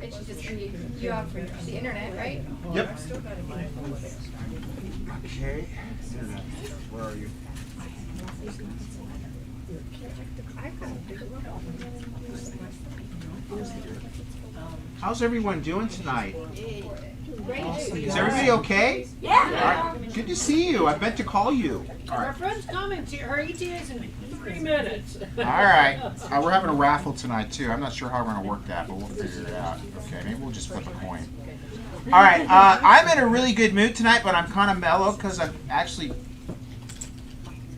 it should just be you have the internet, right? Yep. Okay. Where are you? How's everyone doing tonight? Is everybody okay? Yeah. All right. Good to see you. I meant to call you. All Our right. friend's coming to her ETA is in 3 minutes. All right. We're having a raffle tonight too. I'm not sure how we're going to work that, but we'll figure it out. Okay. Maybe we'll just flip a coin. All right. I'm in a really good mood tonight, but I'm kind of mellow because I've actually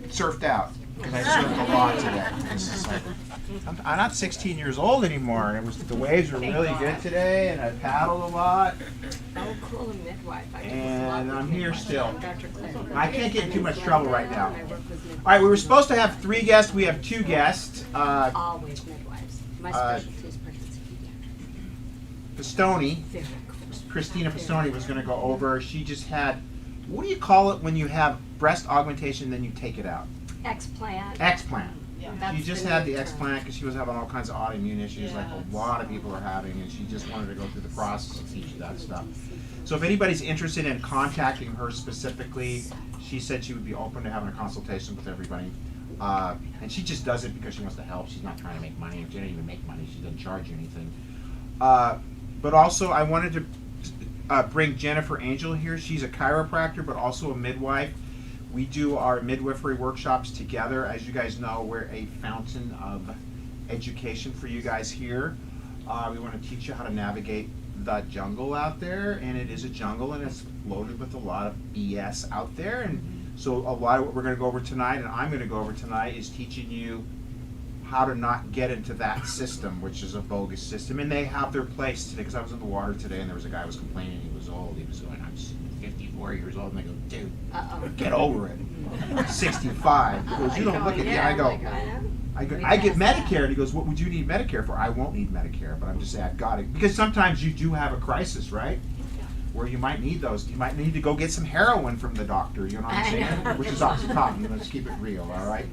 surfed out. Because I surfed a lot today. This is like, I'm not 16 years old anymore. And the waves were really good today, and I paddled a lot. Oh, cool, a midwife. And I'm here still. I can't get in too much trouble right now. All right, we were supposed to have 3 guests. We have 2 guests. Always midwives. My specialty is pregnancy pediatrics. Pistone, Very cool. Christina Pistone was going to go over. She just had, what do you call it when you have breast augmentation, then you take it out? Explant. Explant. That's She just the had new the term. explant because she was having all kinds of autoimmune issues like a lot of people are having, and she just wanted to go through the process and teach you that stuff. So if anybody's interested in contacting her specifically, she said she would be open to having a consultation with everybody. And she just does it because she wants to help. She's not trying to make money. She doesn't even make money. She doesn't charge you anything. But also I wanted to bring Jennifer Angel here. She's a chiropractor, but also a midwife. We do our midwifery workshops together. As you guys know, we're a fountain of education for you guys here. We want to teach you how to navigate the jungle out there, and it is a jungle, and it's loaded with a lot of BS out there. And so a lot of what we're going to go over tonight, and I'm going to go over tonight, is teaching you how to not get into that system, which is a bogus system. And they have their place today, because I was in the water today, and there was a guy who was complaining he was old. He was going, I'm 54 years old, and I go, dude, get over it. I'm 65. He goes, you don't look at me. I go, I get Medicare. And he goes, what would you need Medicare for? I won't need Medicare, but I'm just saying I've got it. Because sometimes you do have a crisis, right? Where you might need those. You might need to go get some heroin from the doctor, you know what I'm saying? Which is Oxycontin. Let's keep it real, all right?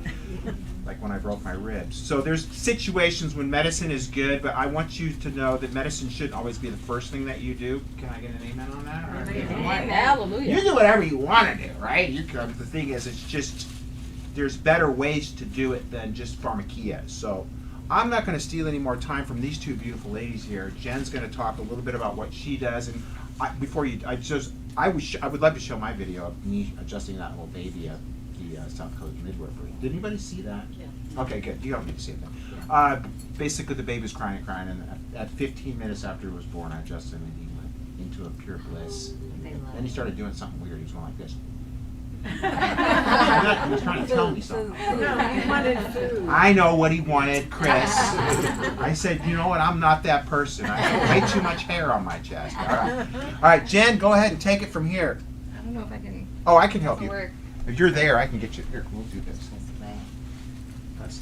Like when I broke my ribs. So there's situations when medicine is good, but I want you to know that medicine shouldn't always be the first thing that you do. Can I get an amen on that? Or Amen. Hallelujah. you do whatever you want to do, right? The thing is, it's just, there's better ways to do it than just pharmakia. So I'm not going to steal any more time from these 2 beautiful ladies here. Jen's going to talk a little bit about what she does. And I would love to show my video of me adjusting that little baby at the South Coast midwifery. Did anybody see that? Yeah. Okay, good. You don't need to see it then. Yeah. Basically, the baby was crying and crying, and at 15 minutes after he was born, I adjusted him, and he went into a pure bliss. Then he started doing something weird. He was going like this. He was trying to tell me something. No, he wanted food. I know what he wanted, Chris. I said, you know what? I'm not that person. I have way too much hair on my chest. All right, Jen, go ahead and take it from here. I don't know if I can. Oh, I can help you. Work. If you're there, I can get you. Here, we'll do this. That's,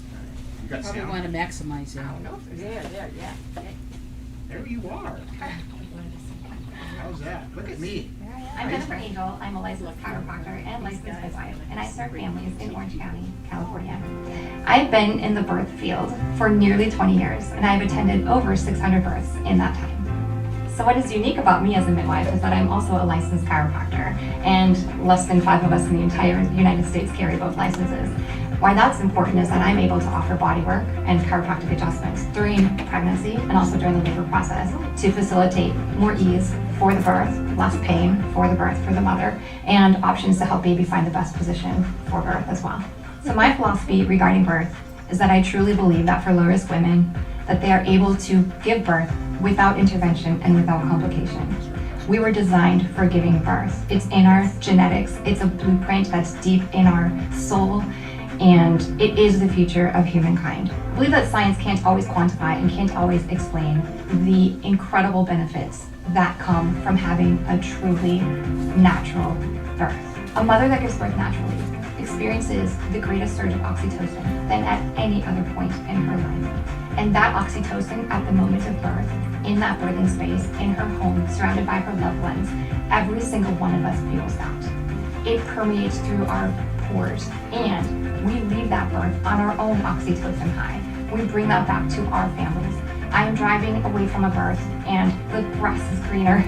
you got Probably sound? want to maximize I it. don't know if there's Yeah. There you are. How's that? Look at me. I'm Jennifer Angel. I'm a licensed chiropractor and licensed midwife, and I serve families in Orange County, California. I've been in the birth field for nearly 20 years, and I've attended over 600 births in that time. So what is unique about me as a midwife is that I'm also a licensed chiropractor, and less than 5 of us in the entire United States carry both licenses. Why that's important is that I'm able to offer bodywork and chiropractic adjustments during pregnancy and also during the labor process to facilitate more ease for the birth, less pain for the birth for the mother, and options to help baby find the best position for birth as well. So my philosophy regarding birth is that I truly believe that for low-risk women, that they are able to give birth without intervention and without complication. We were designed for giving birth. It's in our genetics. It's a blueprint that's deep in our soul, and it is the future of humankind. I believe that science can't always quantify and can't always explain the incredible benefits that come from having a truly natural birth. A mother that gives birth naturally experiences the greatest surge of oxytocin than at any other point in her life. And that oxytocin at the moment of birth, in that birthing space, in her home, surrounded by her loved ones, every single one of us feels that. It permeates through our pores, and we leave that birth on our own oxytocin high. We bring that back to our families. I am driving away from a birth and the grass is greener,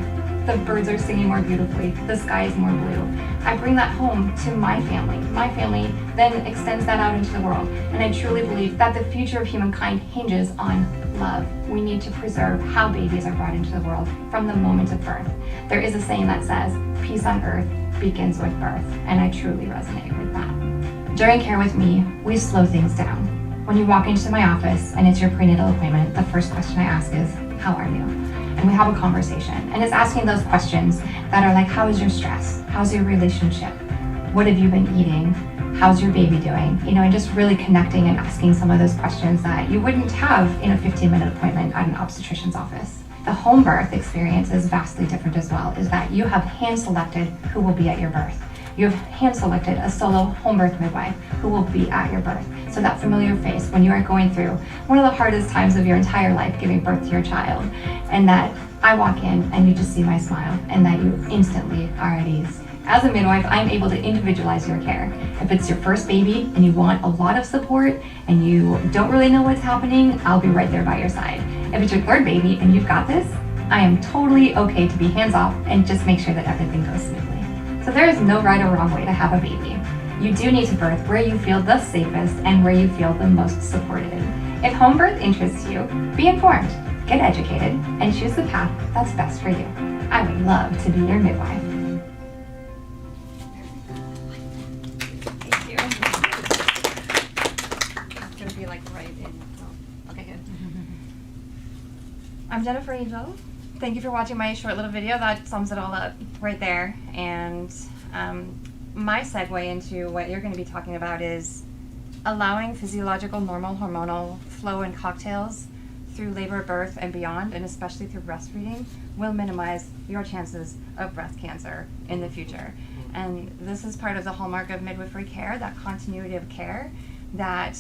the birds are singing more beautifully, the sky is more blue. I bring that home to my family. My family then extends that out into the world. And I truly believe that the future of humankind hinges on love. We need to preserve how babies are brought into the world from the moment of birth. There is a saying that says, peace on earth begins with birth, and I truly resonate with that. During Care With Me, we slow things down. When you walk into my office and it's your prenatal appointment, the first question I ask is, how are you? And we have a conversation. And it's asking those questions that are like, how is your stress? How's your relationship? What have you been eating? How's your baby doing? You know, and just really connecting and asking some of those questions that you wouldn't have in a 15-minute appointment at an obstetrician's office. The home birth experience is vastly different as well, is that you have hand-selected who will be at your birth. You have hand-selected a solo home birth midwife who will be at your birth. So that familiar face when you are going through one of the hardest times of your entire life, giving birth to your child, and that I walk in and you just see my smile and that you instantly are at ease. As a midwife, I'm able to individualize your care. If it's your first baby and you want a lot of support and you don't really know what's happening, I'll be right there by your side. If it's your third baby and you've got this, I am totally okay to be hands off and just make sure that everything goes smoothly. So there is no right or wrong way to have a baby. You do need to birth where you feel the safest and where you feel the most supported. If home birth interests you, be informed, get educated, and choose the path that's best for you. I would love to be your midwife. Thank you. It's gonna be like right in, oh, okay, good. I'm Jennifer Angel. Thank you for watching my short little video. That sums it all up right there. And my segue into what you're going to be talking about is allowing physiological, normal, hormonal flow and cocktails through labor, birth, and beyond, and especially through breastfeeding, will minimize your chances of breast cancer in the future. And this is part of the hallmark of midwifery care, that continuity of care, that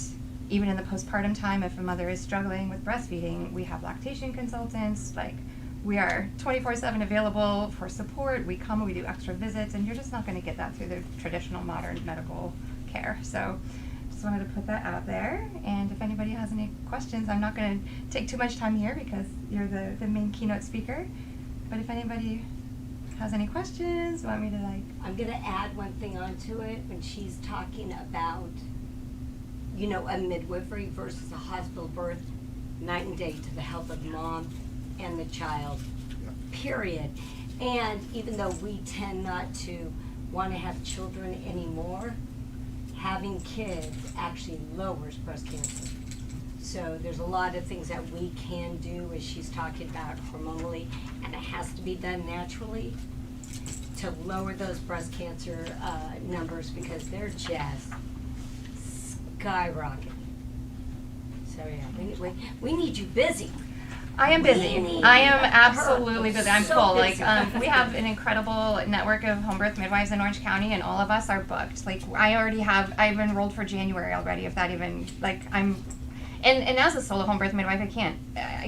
even in the postpartum time, if a mother is struggling with breastfeeding, we have lactation consultants, like we are 24/7 available for support. We come, we do extra visits, and you're just not going to get that through the traditional modern medical care. So just wanted to put that out there. And if anybody has any questions, I'm not going to take too much time here because you're the main keynote speaker. But if anybody has any questions, want me to I'm going to add one thing onto it when she's talking about, you know, a midwifery versus a hospital birth, night and day to the health of mom and the child, period. And even though we tend not to want to have children anymore, having kids actually lowers breast cancer. So there's a lot of things that we can do, as she's talking about hormonally, and it has to be done naturally to lower those breast cancer numbers, because they're just skyrocketing. So yeah, we need you busy. I am busy. I am absolutely busy. I'm So full. busy. We have an incredible network of home birth midwives in Orange County, and all of us are booked. Like I've enrolled for January already. If that even and as a solo home birth midwife, I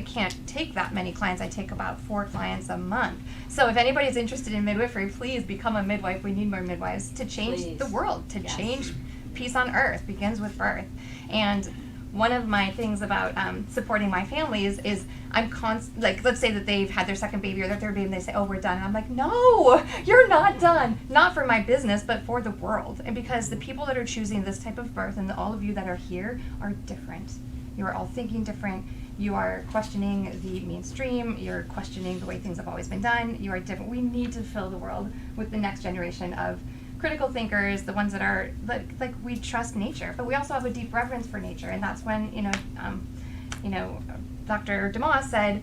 can't take that many clients. I take about 4 clients a month. So if anybody's interested in midwifery, please become a midwife. We need more midwives to change the world, to change peace on earth begins with birth. And one of my things about supporting my families is I'm like, let's say that they've had their second baby or their third baby and they say, oh, we're done. And I'm like, no, you're not done. Not for my business, but for the world. And because the people that are choosing this type of birth and all of you that are here are different. You are all thinking different. You are questioning the mainstream. You're questioning the way things have always been done. You are different. We need to fill the world with the next generation of critical thinkers, the ones that are like we trust nature, but we also have a deep reverence for nature. And that's when Dr. DeMoss said,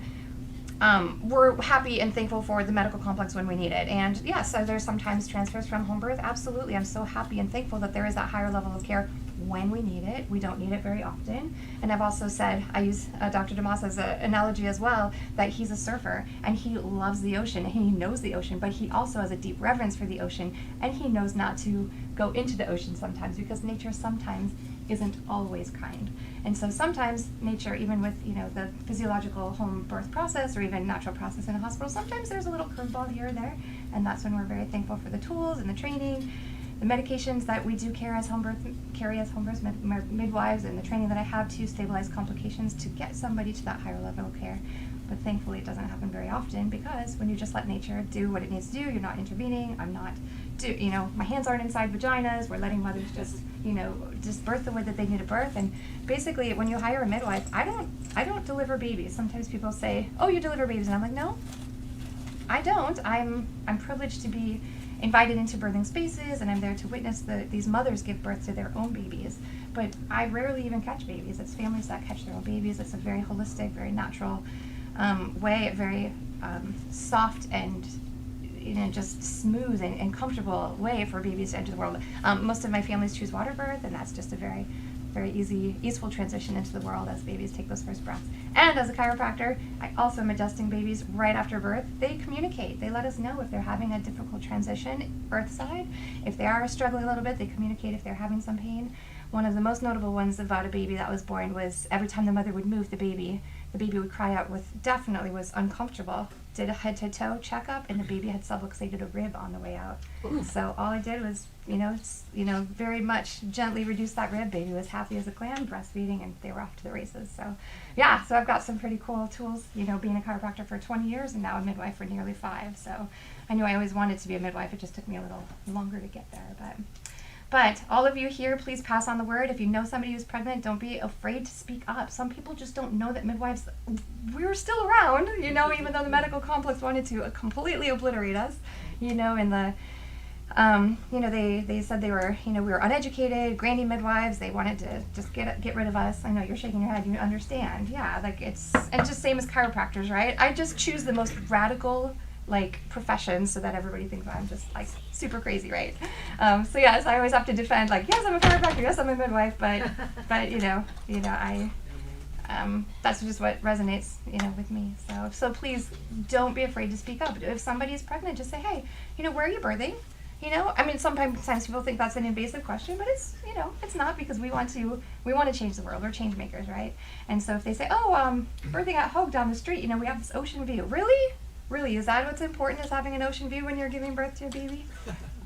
we're happy and thankful for the medical complex when we need it. And yes, are there sometimes transfers from home birth? Absolutely. I'm so happy and thankful that there is that higher level of care when we need it. We don't need it very often. And I've also said, I use Dr. DeMoss as an analogy as well, that he's a surfer and he loves the ocean and he knows the ocean, but he also has a deep reverence for the ocean, and he knows not to go into the ocean sometimes, because nature sometimes isn't always kind. And so sometimes nature, even with the physiological home birth process or even natural process in a hospital, sometimes there's a little curveball here or there, and that's when we're very thankful for the tools and the training the medications that we do carry as home birth midwives, and the training that I have to stabilize complications to get somebody to that higher level of care. But thankfully it doesn't happen very often, because when you just let nature do what it needs to do, you're not intervening, my hands aren't inside vaginas, we're letting mothers just birth the way that they need to birth. And basically when you hire a midwife, I don't deliver babies. Sometimes people say, oh, you deliver babies, and I'm like, no, I don't. I'm privileged to be invited into birthing spaces, and I'm there to witness these mothers give birth to their own babies. But I rarely even catch babies. It's families that catch their own babies. It's a very holistic, very natural way, a very soft and just smooth and comfortable way for babies to enter the world. Most of my families choose water birth, and that's just a very, very easeful transition into the world as babies take those first breaths. And as a chiropractor, I also am adjusting babies right after birth. They communicate. They let us know if they're having a difficult transition, birth side. If they are struggling a little bit, they communicate if they're having some pain. One of the most notable ones about a baby that was born was every time the mother would move the baby would cry out definitely was uncomfortable. Did a head to toe checkup, and the baby had subluxated a rib on the way out. Ooh. So all I did was, very much gently reduce that rib. Baby was happy as a clam, breastfeeding, and they were off to the races. So yeah, so I've got some pretty cool tools, being a chiropractor for 20 years and now a midwife for nearly 5. So I knew I always wanted to be a midwife. It just took me a little longer to get there, But all of you here, please pass on the word. If you know somebody who's pregnant, don't be afraid to speak up. Some people just don't know that midwives, we were still around, even though the medical complex wanted to completely obliterate us, in the, they said they were, we were uneducated, granny midwives. They wanted to just get rid of us. I know you're shaking your head. You understand. Yeah, and just same as chiropractors, right? I just choose the most radical professions so that everybody thinks I'm just super crazy, right? So yes, I always have to defend yes, I'm a chiropractor, yes, I'm a midwife, but I that's just what resonates with me. So please don't be afraid to speak up. If somebody is pregnant, just say, hey, where are you birthing? Sometimes people think that's an invasive question, but it's it's not, because we want to change the world. We're change makers, right? And so if they say, oh, birthing at Hogue down the street, we have this ocean view. Really, is that what's important, is having an ocean view when you're giving birth to a baby?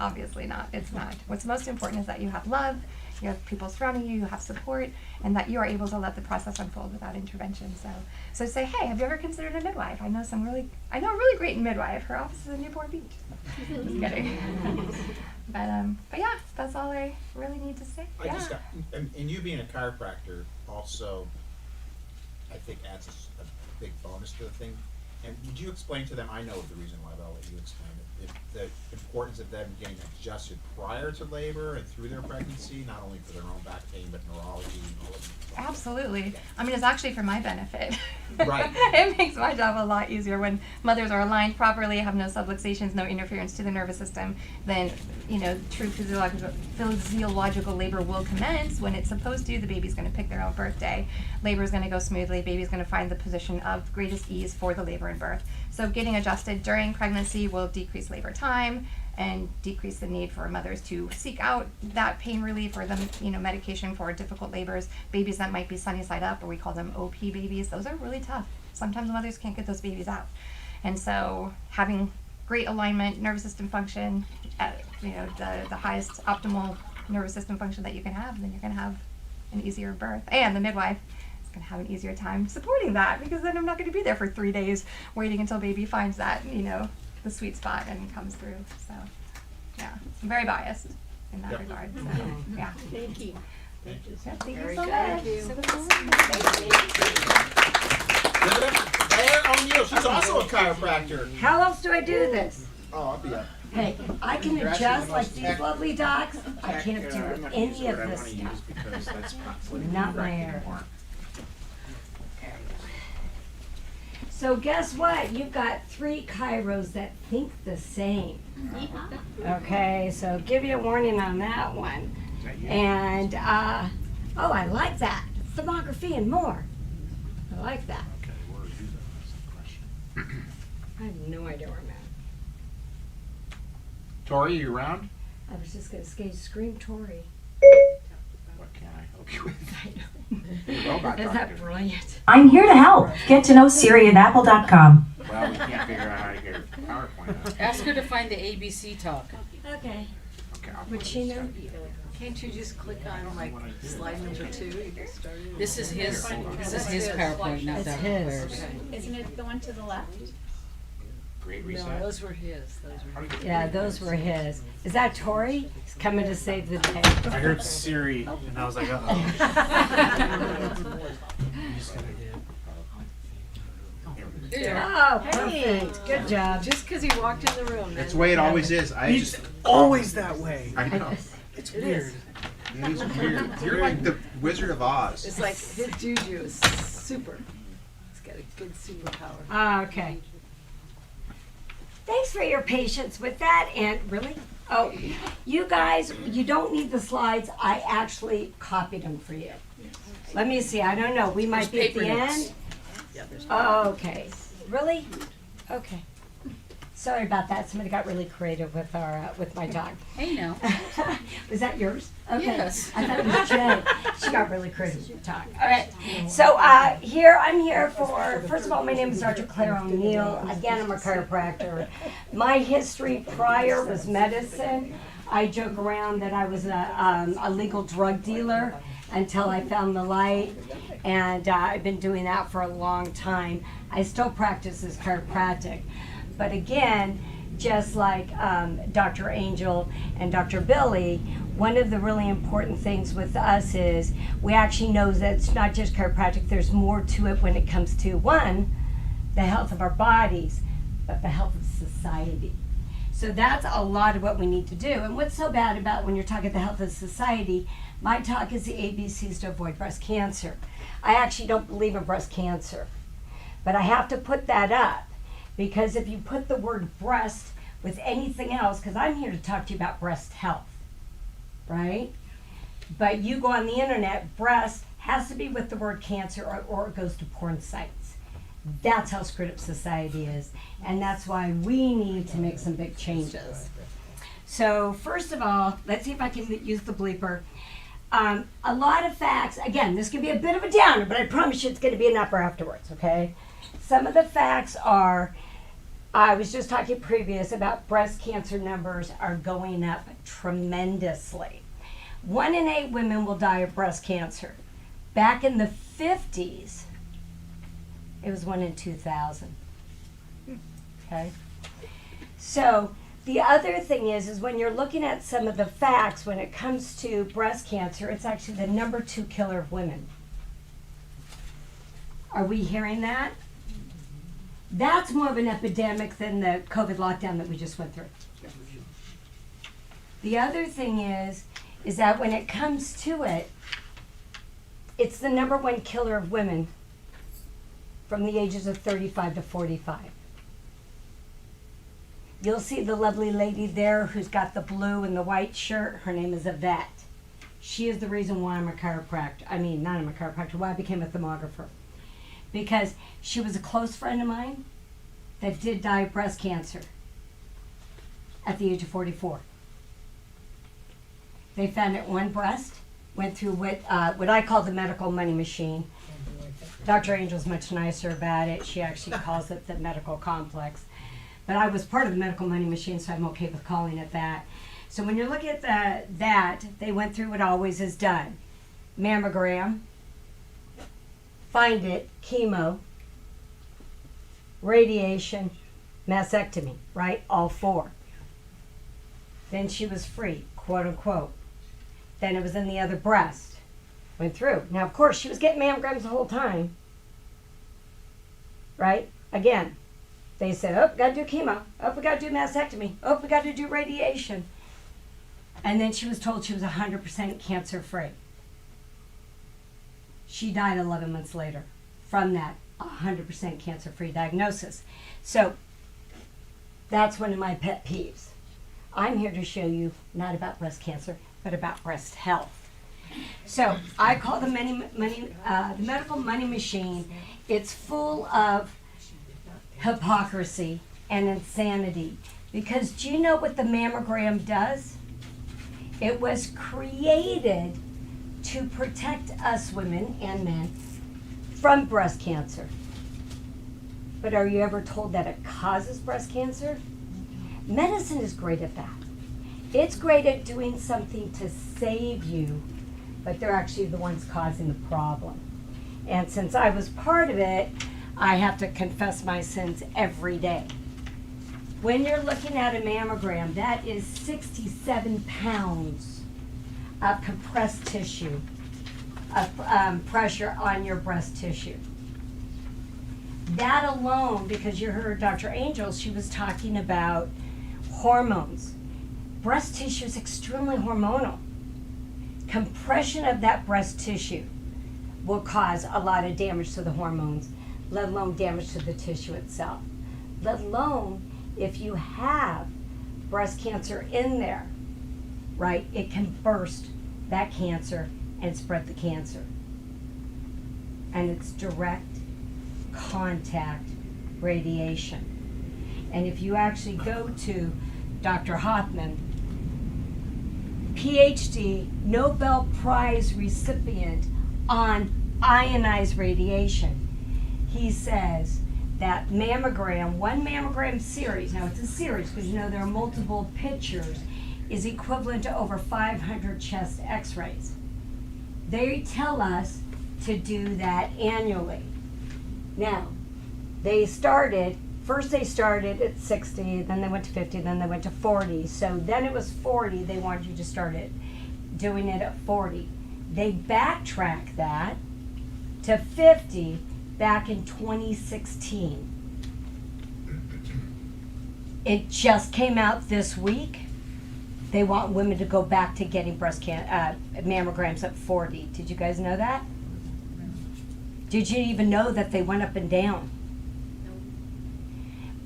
Obviously not. It's not. What's most important is that you have love, you have people surrounding you, you have support, and that you are able to let the process unfold without intervention. So say, hey, have you ever considered a midwife? I know a really great midwife. Her office is in Newport Beach. Just kidding. But yeah, that's all I really need to say. And you being a chiropractor also, I think, adds a big bonus to the thing. And would you explain to them, I know the reason why, but I'll let you explain it, the importance of them getting adjusted prior to labor and through their pregnancy, not only for their own back pain, but neurology and all of that? Absolutely. It's actually for my benefit. Right. It makes my job a lot easier when mothers are aligned properly, have no subluxations, no interference to the nervous system. Then, true physiological labor will commence when it's supposed to. The baby's going to pick their own birthday. Labor is going to go smoothly. Baby's going to find the position of greatest ease for the labor and birth. So getting adjusted during pregnancy will decrease labor time and decrease the need for mothers to seek out that pain relief or the medication for difficult labors. Babies that might be sunny side up, or we call them OP babies, those are really tough. Sometimes mothers can't get those babies out. And so having great alignment, nervous system function, the highest optimal nervous system function that you can have, then you're going to have an easier birth. And the midwife is going to have an easier time supporting that, because then I'm not going to be there for 3 days waiting until baby finds that, the sweet spot and comes through. So yeah, I'm very biased in that regard. So yeah. Thank you. Thank you so much. Claire O'Neill, she's also a chiropractor. How else do I do this? Oh, I'll be up. Hey, I can adjust like these lovely docs. I can't do any of this stuff. Not my area. So guess what? You've got 3 chiros that think the same. Okay, so give you a warning on that one. And, oh, I like that. Thermography and more. I like that. Okay, where are you then? That's the question. I have no idea where I'm at. Tori, are you around? I was just going to scream Tori. What can I help you with? I know. Robot Is that doctor. brilliant? I'm here to help. Get to know Siri at apple.com. Well, we can't figure out how to get PowerPoint out. Ask her to find the ABC talk. Okay. Would she know? Can't you just click on like slide number 2? You get started. This is his PowerPoint, not That's Dr. his. Claire's. Isn't it the one to the left? Great No, reset. those were his. Yeah, those were his. Is that Tori? He's coming to save the day. I heard Siri, and I was like, uh-oh. Oh, perfect. Good job. Just because he walked in the room. That's the way it always is. He's always that way. I know. It's weird. It is weird. You're like the Wizard of Oz. It's like his juju is super. He's got a good superpower. Okay. Thanks for your patience with that. And really? Oh, you guys, you don't need the slides. I actually copied them for you. Let me see. I don't know. We might be at the end. Yeah, there's Okay. Really? Okay. Sorry about that. Somebody got really creative with our with my dog. Hey, now. Was that yours? Okay. Yes. I thought it was Jay. She got really creative with the dog. All right. So I'm here for, first of all, my name is Dr. Claire O'Neill. Again, I'm a chiropractor. My history prior was medicine. I joke around that I was a legal drug dealer until I found the light, and I've been doing that for a long time. I still practice as chiropractic, but again, just like Dr. Angel and Dr. Billy, one of the really important things with us is we actually know that it's not just chiropractic, there's more to it when it comes to, one, the health of our bodies, but the health of society. So that's a lot of what we need to do. And what's so bad about when you're talking the health of society, my talk is the ABCs to avoid breast cancer. I actually don't believe in breast cancer, but I have to put that up because if you put the word breast with anything else, because I'm here to talk to you about breast health, right? But you go on the internet, breast has to be with the word cancer or it goes to porn sites. That's how screwed up society is, and that's why we need to make some big changes. So first of all, let's see if I can use the bleeper. A lot of facts, again, this could be a bit of a downer, but I promise you it's going to be an upper afterwards, okay? Some of the facts are, I was just talking previous about breast cancer numbers are going up tremendously. 1 in 8 women will die of breast cancer. Back in the 50s, it was 1 in 2,000. Okay? So the other thing is when you're looking at some of the facts when it comes to breast cancer, it's actually the number 2 killer of women. Are we hearing that? That's more of an epidemic than the COVID lockdown that we just went through. The other thing is that when it comes to it, it's the number 1 killer of women from the ages of 35 to 45. You'll see the lovely lady there who's got the blue and the white shirt. Her name is Yvette. She is the reason why I'm a chiropractor. I mean, not I'm a chiropractor, why I became a thermographer. Because she was a close friend of mine that did die of breast cancer at the age of 44. They found it one breast, went through what I call the medical money machine. Dr. Angel's much nicer about it. She actually calls it the medical complex. But I was part of the medical money machine, so I'm okay with calling it that. So when you're looking at that, they went through what always is done. Mammogram, find it, chemo, radiation, mastectomy, right? All 4. Then she was free, quote unquote. Then it was in the other breast. Went through. Now, of course, she was getting mammograms the whole time. Right? Again, they said, oh, we got to do chemo. Oh, we got to do mastectomy. Oh, we got to do radiation. And then she was told she was 100% cancer-free. She died 11 months later from that 100% cancer-free diagnosis. So that's one of my pet peeves. I'm here to show you not about breast cancer, but about breast health. So I call the medical money machine. It's full of hypocrisy and insanity. Because do you know what the mammogram does? It was created to protect us women and men from breast cancer. But are you ever told that it causes breast cancer? Medicine is great at that. It's great at doing something to save you, but they're actually the ones causing the problem. And since I was part of it, I have to confess my sins every day. When you're looking at a mammogram, that is 67 pounds of compressed tissue, of pressure on your breast tissue. That alone, because you heard Dr. Angels, she was talking about hormones. Breast tissue is extremely hormonal. Compression of that breast tissue will cause a lot of damage to the hormones, let alone damage to the tissue itself. Let alone if you have breast cancer in there, right? It can burst that cancer and spread the cancer. And it's direct contact radiation. And if you actually go to Dr. Hoffman, PhD, Nobel Prize recipient on ionized radiation, he says that mammogram, one mammogram series, now it's a series because you know there are multiple pictures, is equivalent to over 500 chest x-rays. They tell us to do that annually. Now, first they started at 60, then they went to 50, then they went to 40. So then it was 40, they wanted you to start doing it at 40. They backtracked that to 50 back in 2016. It just came out this week. They want women to go back to getting mammograms at 40. Did you guys know that? Did you even know that they went up and down?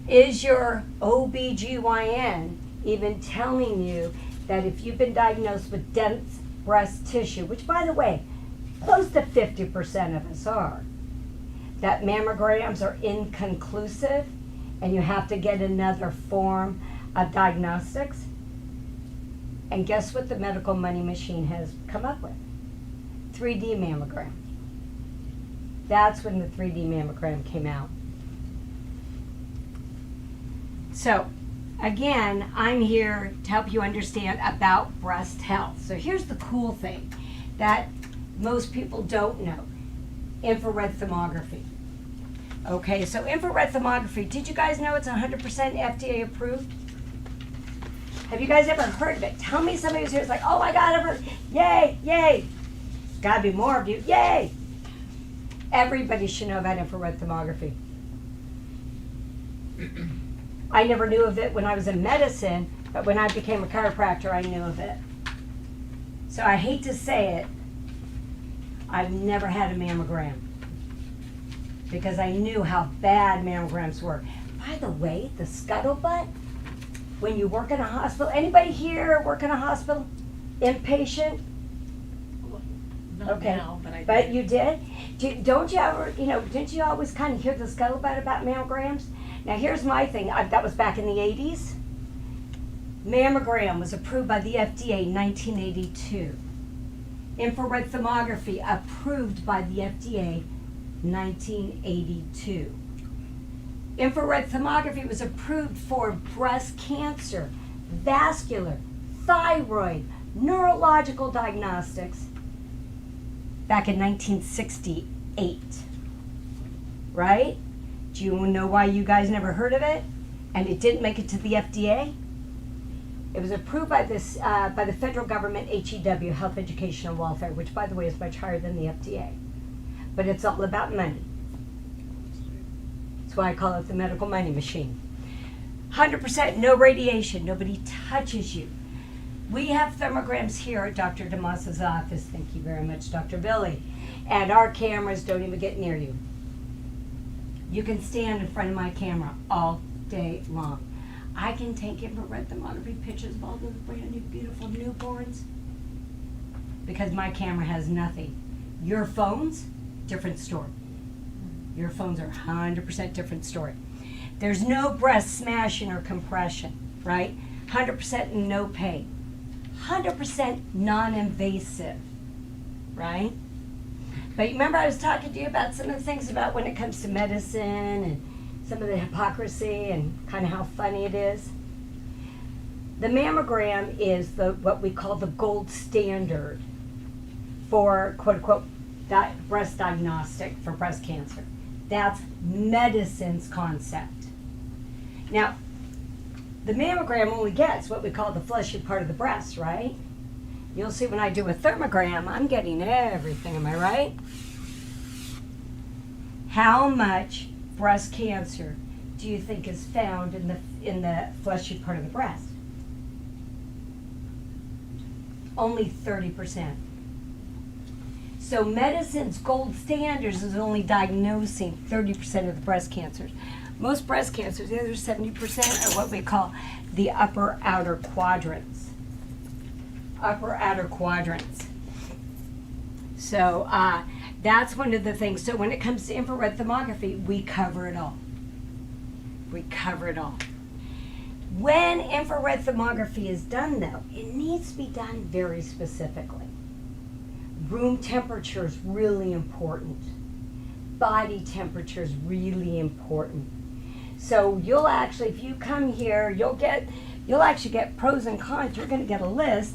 Is your OBGYN even telling you that if you've been diagnosed with dense breast tissue, which by the way, close to 50% of us are, that mammograms are inconclusive and you have to get another form of diagnostics? And guess what the medical money machine has come up with? 3D mammogram. That's when the 3D mammogram came out. So, again, I'm here to help you understand about breast health. So here's the cool thing that most people don't know. Infrared thermography. Okay, so infrared thermography, did you guys know it's 100% FDA approved? Have you guys ever heard of it? Tell me somebody who's here is like, oh my God, I've heard, yay, yay. Gotta be more of you, yay. Everybody should know about infrared thermography. I never knew of it when I was in medicine, but when I became a chiropractor, I knew of it. So I hate to say it, I've never had a mammogram because I knew how bad mammograms were. By the way, the scuttlebutt, when you work in a hospital, anybody here work in a hospital? Inpatient? Not Okay. now, but I did. But you did? Don't you ever, didn't you always kind of hear the scuttlebutt about mammograms? Now here's my thing, that was back in the 80s. Mammogram was approved by the FDA in 1982. Infrared thermography approved by the FDA 1982. Infrared thermography was approved for breast cancer, vascular, thyroid, neurological diagnostics back in 1968. Right? Do you know why you guys never heard of it? And it didn't make it to the FDA? It was approved by the federal government, HEW, Health, Education, and Welfare, which, by the way, is much higher than the FDA. But it's all about money. That's why I call it the medical money machine. 100% no radiation. Nobody touches you. We have thermograms here at Dr. DeMoss's office. Thank you very much, Dr. Billy. And our cameras don't even get near you. You can stand in front of my camera all day long. I can take infrared thermography pictures of all those brand new, beautiful newborns because my camera has nothing. Your phones, different story. Your phones are 100% different story. There's no breast smashing or compression, right? 100% no pain. 100% non-invasive, right? But remember I was talking to you about some of the things about when it comes to medicine and some of the hypocrisy and kind of how funny it is. The mammogram is what we call the gold standard for quote unquote breast diagnostic for breast cancer. That's medicine's concept. Now, the mammogram only gets what we call the fleshy part of the breast, right? You'll see when I do a thermogram, I'm getting everything, am I right? How much breast cancer do you think is found in the fleshy part of the breast? Only 30%. So medicine's gold standards is only diagnosing 30% of the breast cancers. Most breast cancers, the other 70%, are what we call the upper outer quadrants. Upper outer quadrants. So that's one of the things. So when it comes to infrared thermography, we cover it all. We cover it all. When infrared thermography is done, though, it needs to be done very specifically. Room temperature is really important. Body temperature is really important. So you'll actually, if you come here, you'll actually get pros and cons. You're going to get a list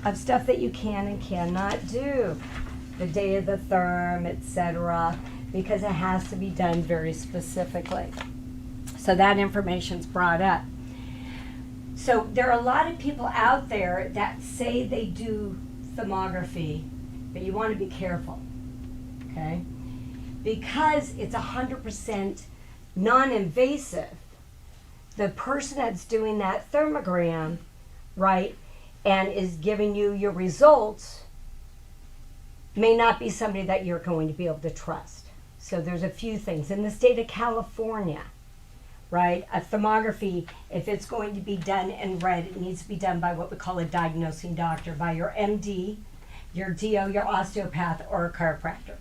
of stuff that you can and cannot do, the day of the therm, etc., because it has to be done very specifically. So that information's brought up. So there are a lot of people out there that say they do thermography, but you want to be careful, okay? Because it's 100% non-invasive, the person that's doing that thermogram, right, and is giving you your results may not be somebody that you're going to be able to trust. So there's a few things. In the state of California, right, a thermography, if it's going to be done in red, it needs to be done by what we call a diagnosing doctor, by your MD, your DO, your osteopath, or a chiropractor.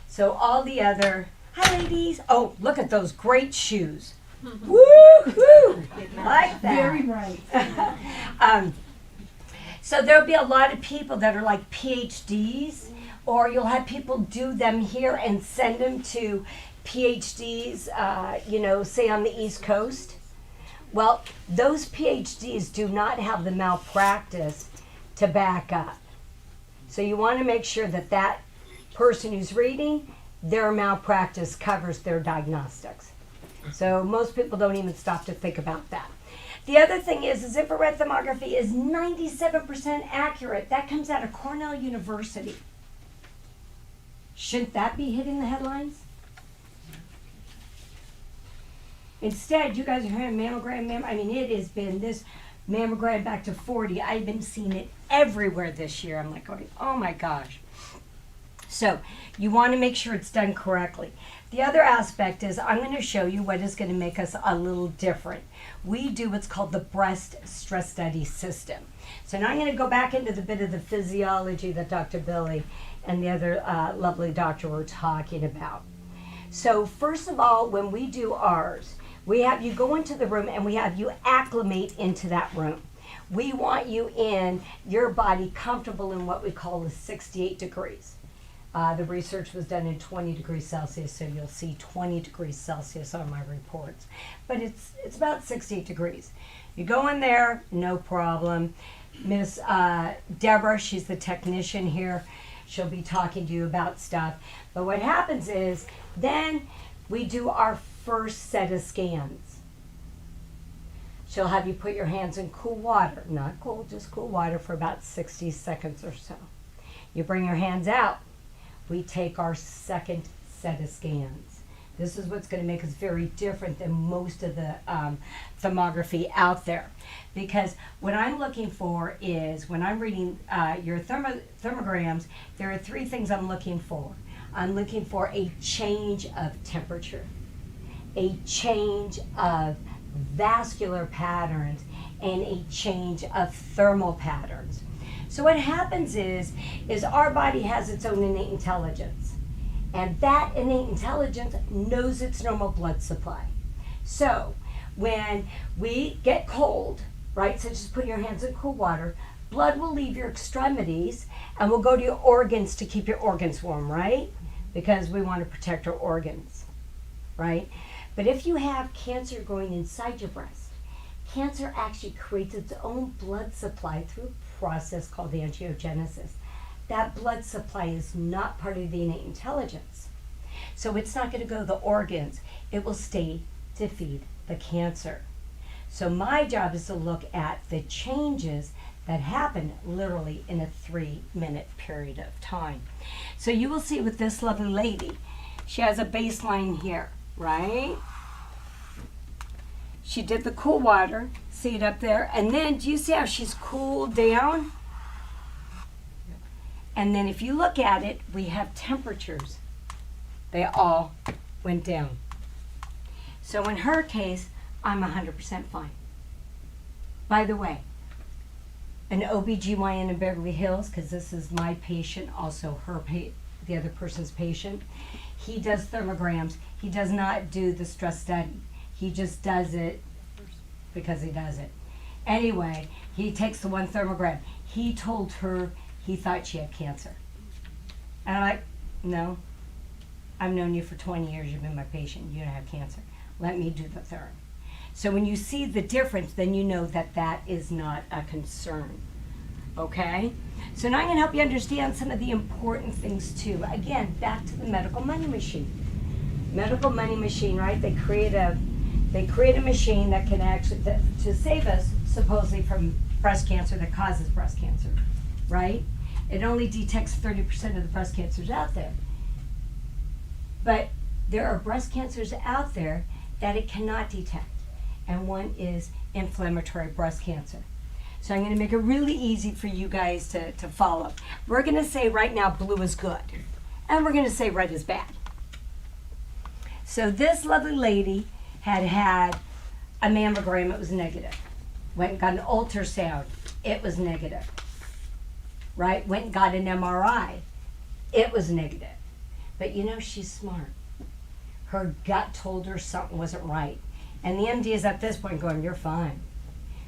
So all the other, hi ladies, oh, look at those great shoes. Woo-hoo! Like that. Very bright. So there'll be a lot of people that are like PhDs, or you'll have people do them here and send them to PhDs, say on the East Coast. Well, those PhDs do not have the malpractice to back up. So you want to make sure that that person who's reading, their malpractice covers their diagnostics. So most people don't even stop to think about that. The other thing is infrared thermography is 97% accurate. That comes out of Cornell University. Shouldn't that be hitting the headlines? Instead, you guys are hearing mammogram. It has been this mammogram back to 40. I've been seeing it everywhere this year. I'm like going, oh my gosh. So you want to make sure it's done correctly. The other aspect is I'm going to show you what is going to make us a little different. We do what's called the breast stress study system. So now I'm going to go back into the bit of the physiology that Dr. Billy and the other lovely doctor were talking about. So first of all, when we do ours, we have you go into the room and we have you acclimate into that room. We want you in your body comfortable in what we call the 68 degrees. The research was done in 20 degrees Celsius, so you'll see 20 degrees Celsius on my reports. But it's about 68 degrees. You go in there, no problem. Miss Deborah, she's the technician here. She'll be talking to you about stuff. But what happens is, then we do our first set of scans. She'll have you put your hands in cool water, not cold, just cool water for about 60 seconds or so. You bring your hands out. We take our second set of scans. This is what's going to make us very different than most of the thermography out there. Because what I'm looking for is, when I'm reading your thermograms, there are three things I'm looking for. I'm looking for a change of temperature, a change of vascular patterns, and a change of thermal patterns. So what happens is our body has its own innate intelligence. And that innate intelligence knows its normal blood supply. So when we get cold, right, so just put your hands in cool water, blood will leave your extremities and will go to your organs to keep your organs warm, right? Because we want to protect our organs, right? But if you have cancer growing inside your breast, Cancer actually creates its own blood supply through a process called angiogenesis. That blood supply is not part of the innate intelligence. So it's not going to go to the organs. It will stay to feed the cancer. So my job is to look at the changes that happen literally in a 3-minute period of time. So you will see with this lovely lady, she has a baseline here, right? She did the cool water, see it up there, and then do you see how she's cooled down? And then if you look at it, we have temperatures. They all went down. So in her case, I'm 100% fine. By the way, an OBGYN in Beverly Hills, because this is my patient, also the other person's patient, he does thermograms. He does not do the stress study. He just does it because he does it. Anyway, he takes the one thermogram. He told her he thought she had cancer. And I'm like, no, I've known you for 20 years. You've been my patient. You don't have cancer. Let me do the therm. So when you see the difference, then you know that that is not a concern. Okay? So now I'm going to help you understand some of the important things too. Again, back to the medical money machine. Medical money machine, right? They create a machine that can actually to save us supposedly from breast cancer that causes breast cancer, right? It only detects 30% of the breast cancers out there. But there are breast cancers out there that it cannot detect. And one is inflammatory breast cancer. So I'm going to make it really easy for you guys to follow. We're going to say right now blue is good. And we're going to say red is bad. So this lovely lady had a mammogram, it was negative. Went and got an ultrasound, it was negative. Right? Went and got an MRI, it was negative. But you know, she's smart. Her gut told her something wasn't right. And the MD is at this point going, you're fine.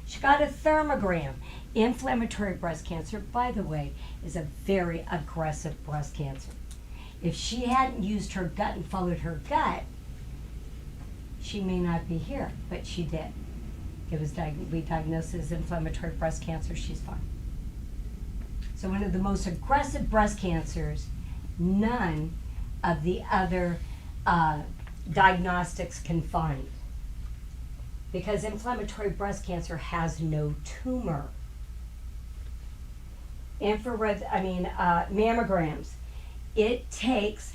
She got a thermogram. Inflammatory breast cancer, by the way, is a very aggressive breast cancer. If she hadn't used her gut and followed her gut, she may not be here, but she did. It was we diagnosed as inflammatory breast cancer, she's fine. So one of the most aggressive breast cancers, none of the other diagnostics can find. Because inflammatory breast cancer has no tumor. Mammograms. It takes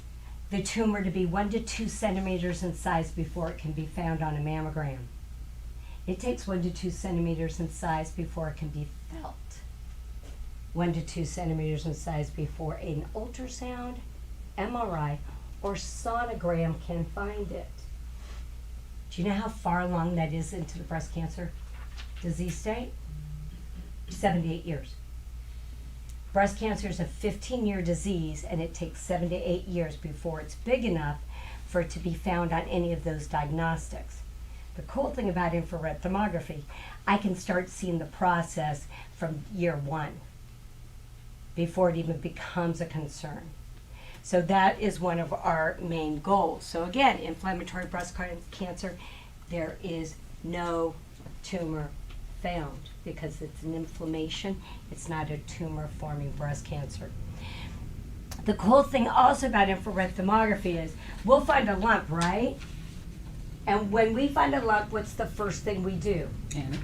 the tumor to be 1 to 2 centimeters in size before it can be found on a mammogram. It takes 1 to 2 centimeters in size before it can be felt. 1 to 2 centimeters in size before an ultrasound, MRI, or sonogram can find it. Do you know how far along that is into the breast cancer disease state? 7 to 8 years. Breast cancer is a 15-year disease, and it takes 7 to 8 years before it's big enough for it to be found on any of those diagnostics. The cool thing about infrared thermography, I can start seeing the process from year 1 before it even becomes a concern. So that is one of our main goals. So again, inflammatory breast cancer, there is no tumor found because it's an inflammation. It's not a tumor-forming breast cancer. The cool thing also about infrared thermography is we'll find a lump, right? And when we find a lump, what's the first thing we do? Panic.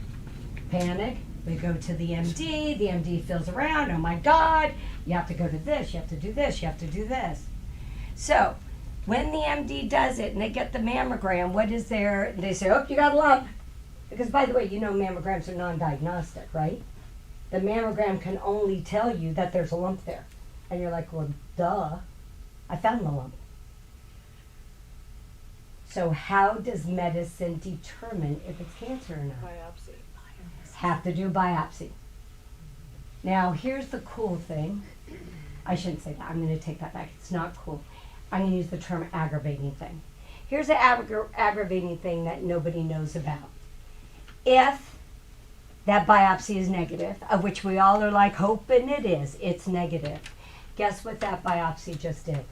Panic. We go to the MD. The MD feels around. Oh my God, you have to go to this, you have to do this, you have to do this. So when the MD does it and they get the mammogram, what is there? They say, oh, you got a lump. Because by the way, you know mammograms are non-diagnostic, right? The mammogram can only tell you that there's a lump there. And you're like, well, duh, I found the lump. So how does medicine determine if it's cancer or not? Biopsy. Have to do a biopsy. Now, here's the cool thing. I shouldn't say that. I'm going to take that back. It's not cool. I'm going to use the term aggravating thing. Here's an aggravating thing that nobody knows about. If that biopsy is negative, of which we all are like hoping it is, it's negative. Guess what that biopsy just did?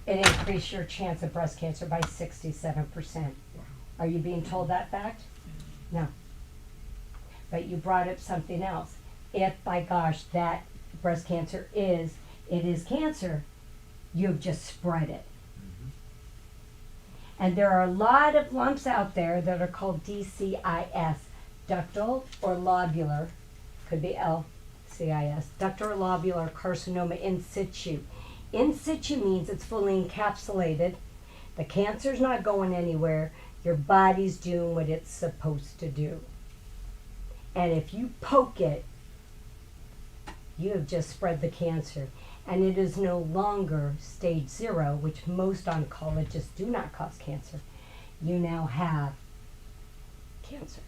It increased your chance of breast cancer by 67%. Are you being told that fact? No. But you brought up something else. If, by gosh, that breast cancer it is cancer, you've just spread it. And there are a lot of lumps out there that are called DCIS, ductal or lobular, could be LCIS, ductal or lobular carcinoma in situ. In situ means it's fully encapsulated. The cancer's not going anywhere. Your body's doing what it's supposed to do. And if you poke it, you have just spread the cancer. And it is no longer stage 0, which most oncologists do not cause cancer. You now have cancer.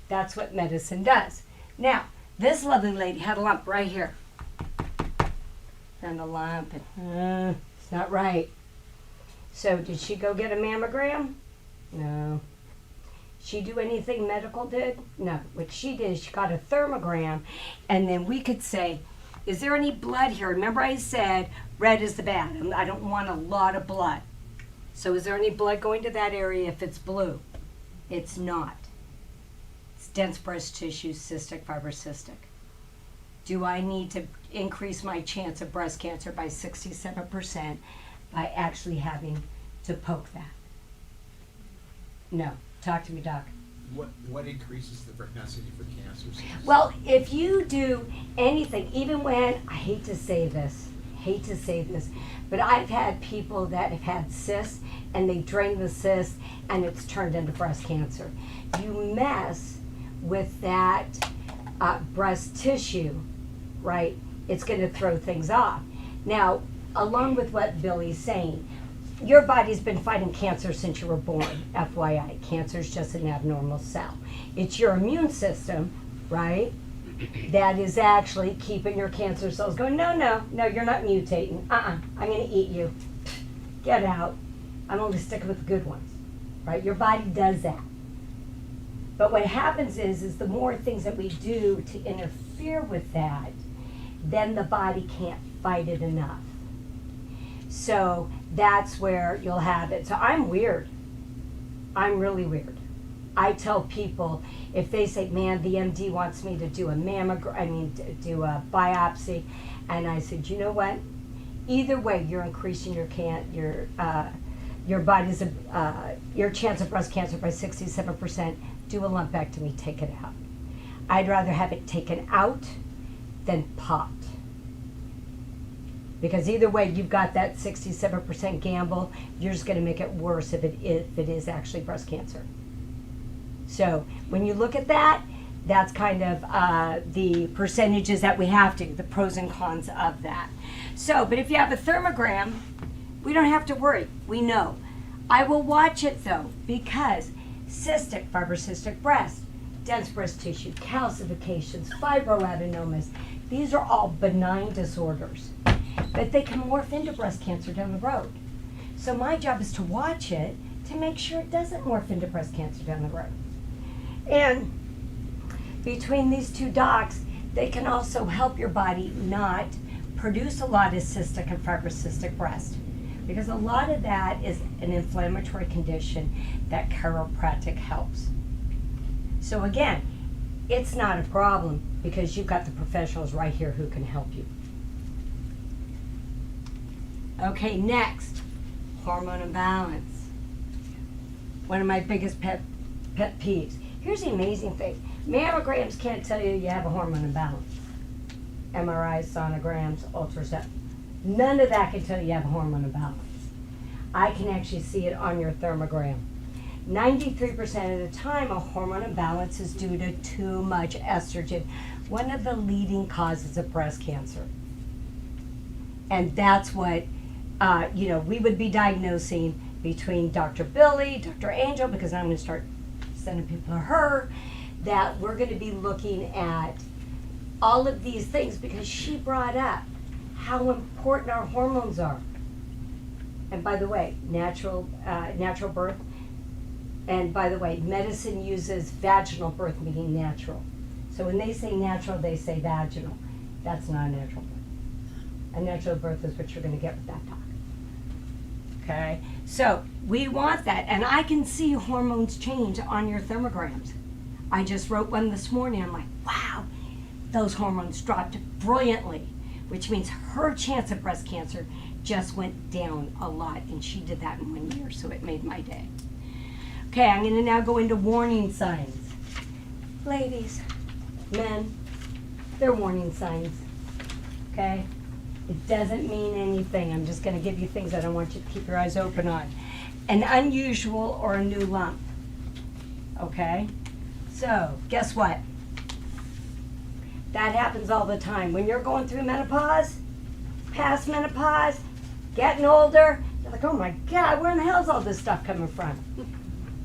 That's what medicine does. Now, this lovely lady had a lump right here. Found a lump, and it's not right. So did she go get a mammogram? No. She do anything medical did? No. What she did is she got a thermogram, and then we could say, is there any blood here? Remember I said red is the bad. I don't want a lot of blood. So is there any blood going to that area if it's blue? It's not. It's dense breast tissue, cystic, fibrocystic. Do I need to increase my chance of breast cancer by 67% by actually having to poke that? No. Talk to me, Doc. What increases the propensity for cancer? Well, if you do anything, even when, I hate to say this, but I've had people that have had cysts and they drain the cyst and it's turned into breast cancer. You mess with that breast tissue, right? It's going to throw things off. Now, along with what Billy's saying, your body's been fighting cancer since you were born, FYI. Cancer is just an abnormal cell. It's your immune system, right, that is actually keeping your cancer cells going, no, you're not mutating. I'm going to eat you. Get out. I'm only sticking with the good ones, right? Your body does that. But what happens is the more things that we do to interfere with that, then the body can't fight it enough. So that's where you'll have it. So I'm weird. I'm really weird. I tell people, if they say, man, the MD wants me to do a do a biopsy, and I said, you know what? Either way, you're increasing your body's your chance of breast cancer by 67%. Do a lumpectomy, take it out. I'd rather have it taken out than popped. Because either way, you've got that 67% gamble. You're just going to make it worse if it is actually breast cancer. So when you look at that, that's kind of the percentages that we have to, the pros and cons of that. So, but if you have a thermogram, we don't have to worry. We know. I will watch it though, because cystic, fibrocystic breast, dense breast tissue, calcifications, fibroadenomas, these are all benign disorders. But they can morph into breast cancer down the road. So my job is to watch it to make sure it doesn't morph into breast cancer down the road. And between these two docs, they can also help your body not produce a lot of cystic and fibrocystic breast. Because a lot of that is an inflammatory condition that chiropractic helps. So again, it's not a problem because you've got the professionals right here who can help you. Okay, next, hormone imbalance. One of my biggest pet peeves. Here's the amazing thing. Mammograms can't tell you have a hormone imbalance. MRIs, sonograms, ultrasound. None of that can tell you have a hormone imbalance. I can actually see it on your thermogram. 93% of the time, a hormone imbalance is due to too much estrogen, one of the leading causes of breast cancer. And that's what we would be diagnosing between Dr. Billy, Dr. Angel, because I'm going to start sending people to her, that we're going to be looking at all of these things because she brought up how important our hormones are. And by the way, natural birth, and by the way, medicine uses vaginal birth, meaning natural. So when they say natural, they say vaginal. That's not a natural birth. A natural birth is what you're going to get with that doc. Okay, so we want that, and I can see hormones change on your thermograms. I just wrote one this morning. I'm like, wow, those hormones dropped brilliantly, which means her chance of breast cancer just went down a lot, and she did that in 1 year, so it made my day. Okay, I'm going to now go into warning signs. Ladies, men, they're warning signs. Okay? It doesn't mean anything. I'm just going to give you things that I want you to keep your eyes open on. An unusual or a new lump. Okay? So, guess what? That happens all the time. When you're going through menopause, past menopause, getting older, you're like, oh my God, where in the hell is all this stuff coming from?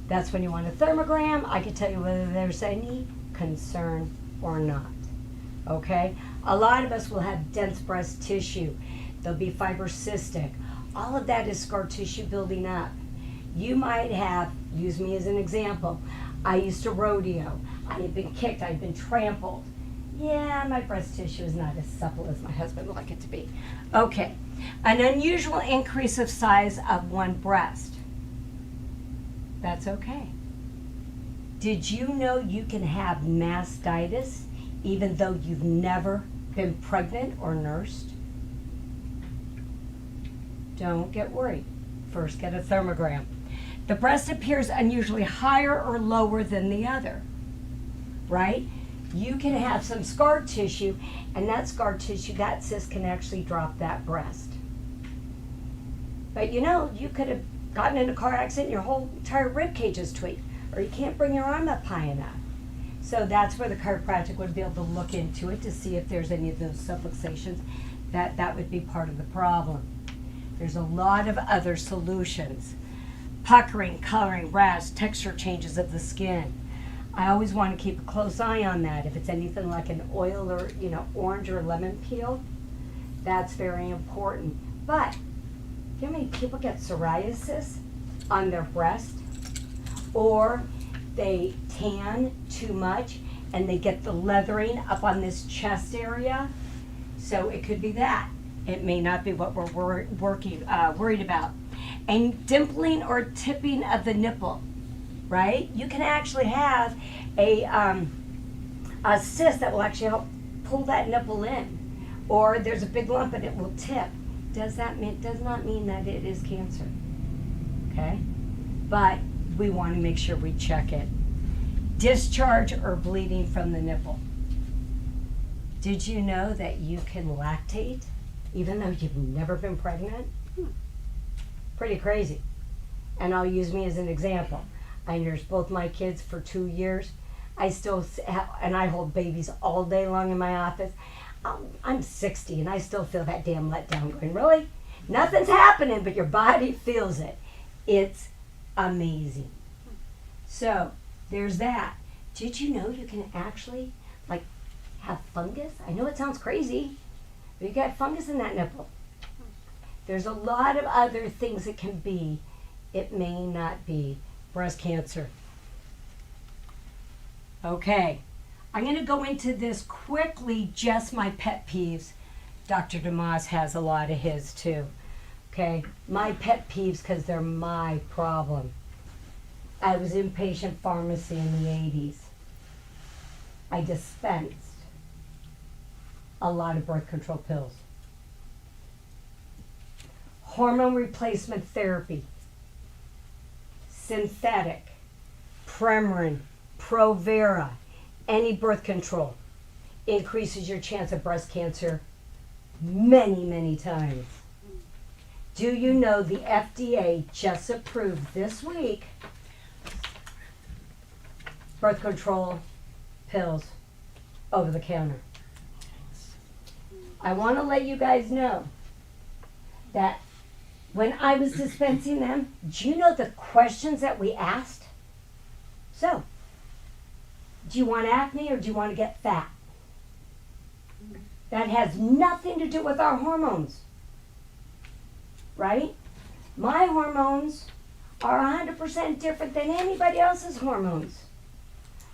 That's when you want a thermogram. I can tell you whether there's any concern or not. Okay? A lot of us will have dense breast tissue. They'll be fibrocystic. All of that is scar tissue building up. You might have, use me as an example, I used to rodeo. I had been kicked, I had been trampled. Yeah, my breast tissue is not as supple as my husband would like it to be. Okay, an unusual increase of size of one breast. That's okay. Did you know you can have mastitis even though you've never been pregnant or nursed? Don't get worried. First, get a thermogram. The breast appears unusually higher or lower than the other, right? You can have some scar tissue, and that scar tissue, that cyst can actually drop that breast. But you know, you could have gotten in a car accident and your whole entire rib cage is tweaked, or you can't bring your arm up high enough. So that's where the chiropractic would be able to look into it to see if there's any of those subluxations. That would be part of the problem. There's a lot of other solutions. Puckering, coloring, rash, texture changes of the skin. I always want to keep a close eye on that. If it's anything like an oil or, orange or lemon peel, that's very important. But, you know how many people get psoriasis on their breast? Or they tan too much and they get the leathering up on this chest area? So it could be that. It may not be what we're worried about. And dimpling or tipping of the nipple, right? You can actually have a cyst that will actually help pull that nipple in. Or there's a big lump and it will tip. Does not mean that it is cancer, okay? But we want to make sure we check it. Discharge or bleeding from the nipple. Did you know that you can lactate even though you've never been pregnant? Pretty crazy. And I'll use me as an example. I nursed both my kids for 2 years. I still have, and I hold babies all day long in my office. I'm 60 and I still feel that damn letdown going, really? Nothing's happening, but your body feels it. It's amazing. So there's that. Did you know you can actually have fungus? I know it sounds crazy, but you got fungus in that nipple. There's a lot of other things it can be. It may not be breast cancer. Okay, I'm going to go into this quickly, just my pet peeves. Dr. DeMoss has a lot of his too. Okay, my pet peeves because they're my problem. I was in patient pharmacy in the 80s. I dispensed a lot of birth control pills. Hormone replacement therapy, synthetic, Premarin, Provera, any birth control increases your chance of breast cancer many, many times. Do you know the FDA just approved this week birth control pills over the counter? I want to let you guys know that when I was dispensing them, do you know the questions that we asked? So, do you want acne or do you want to get fat? That has nothing to do with our hormones, right? My hormones are 100% different than anybody else's hormones.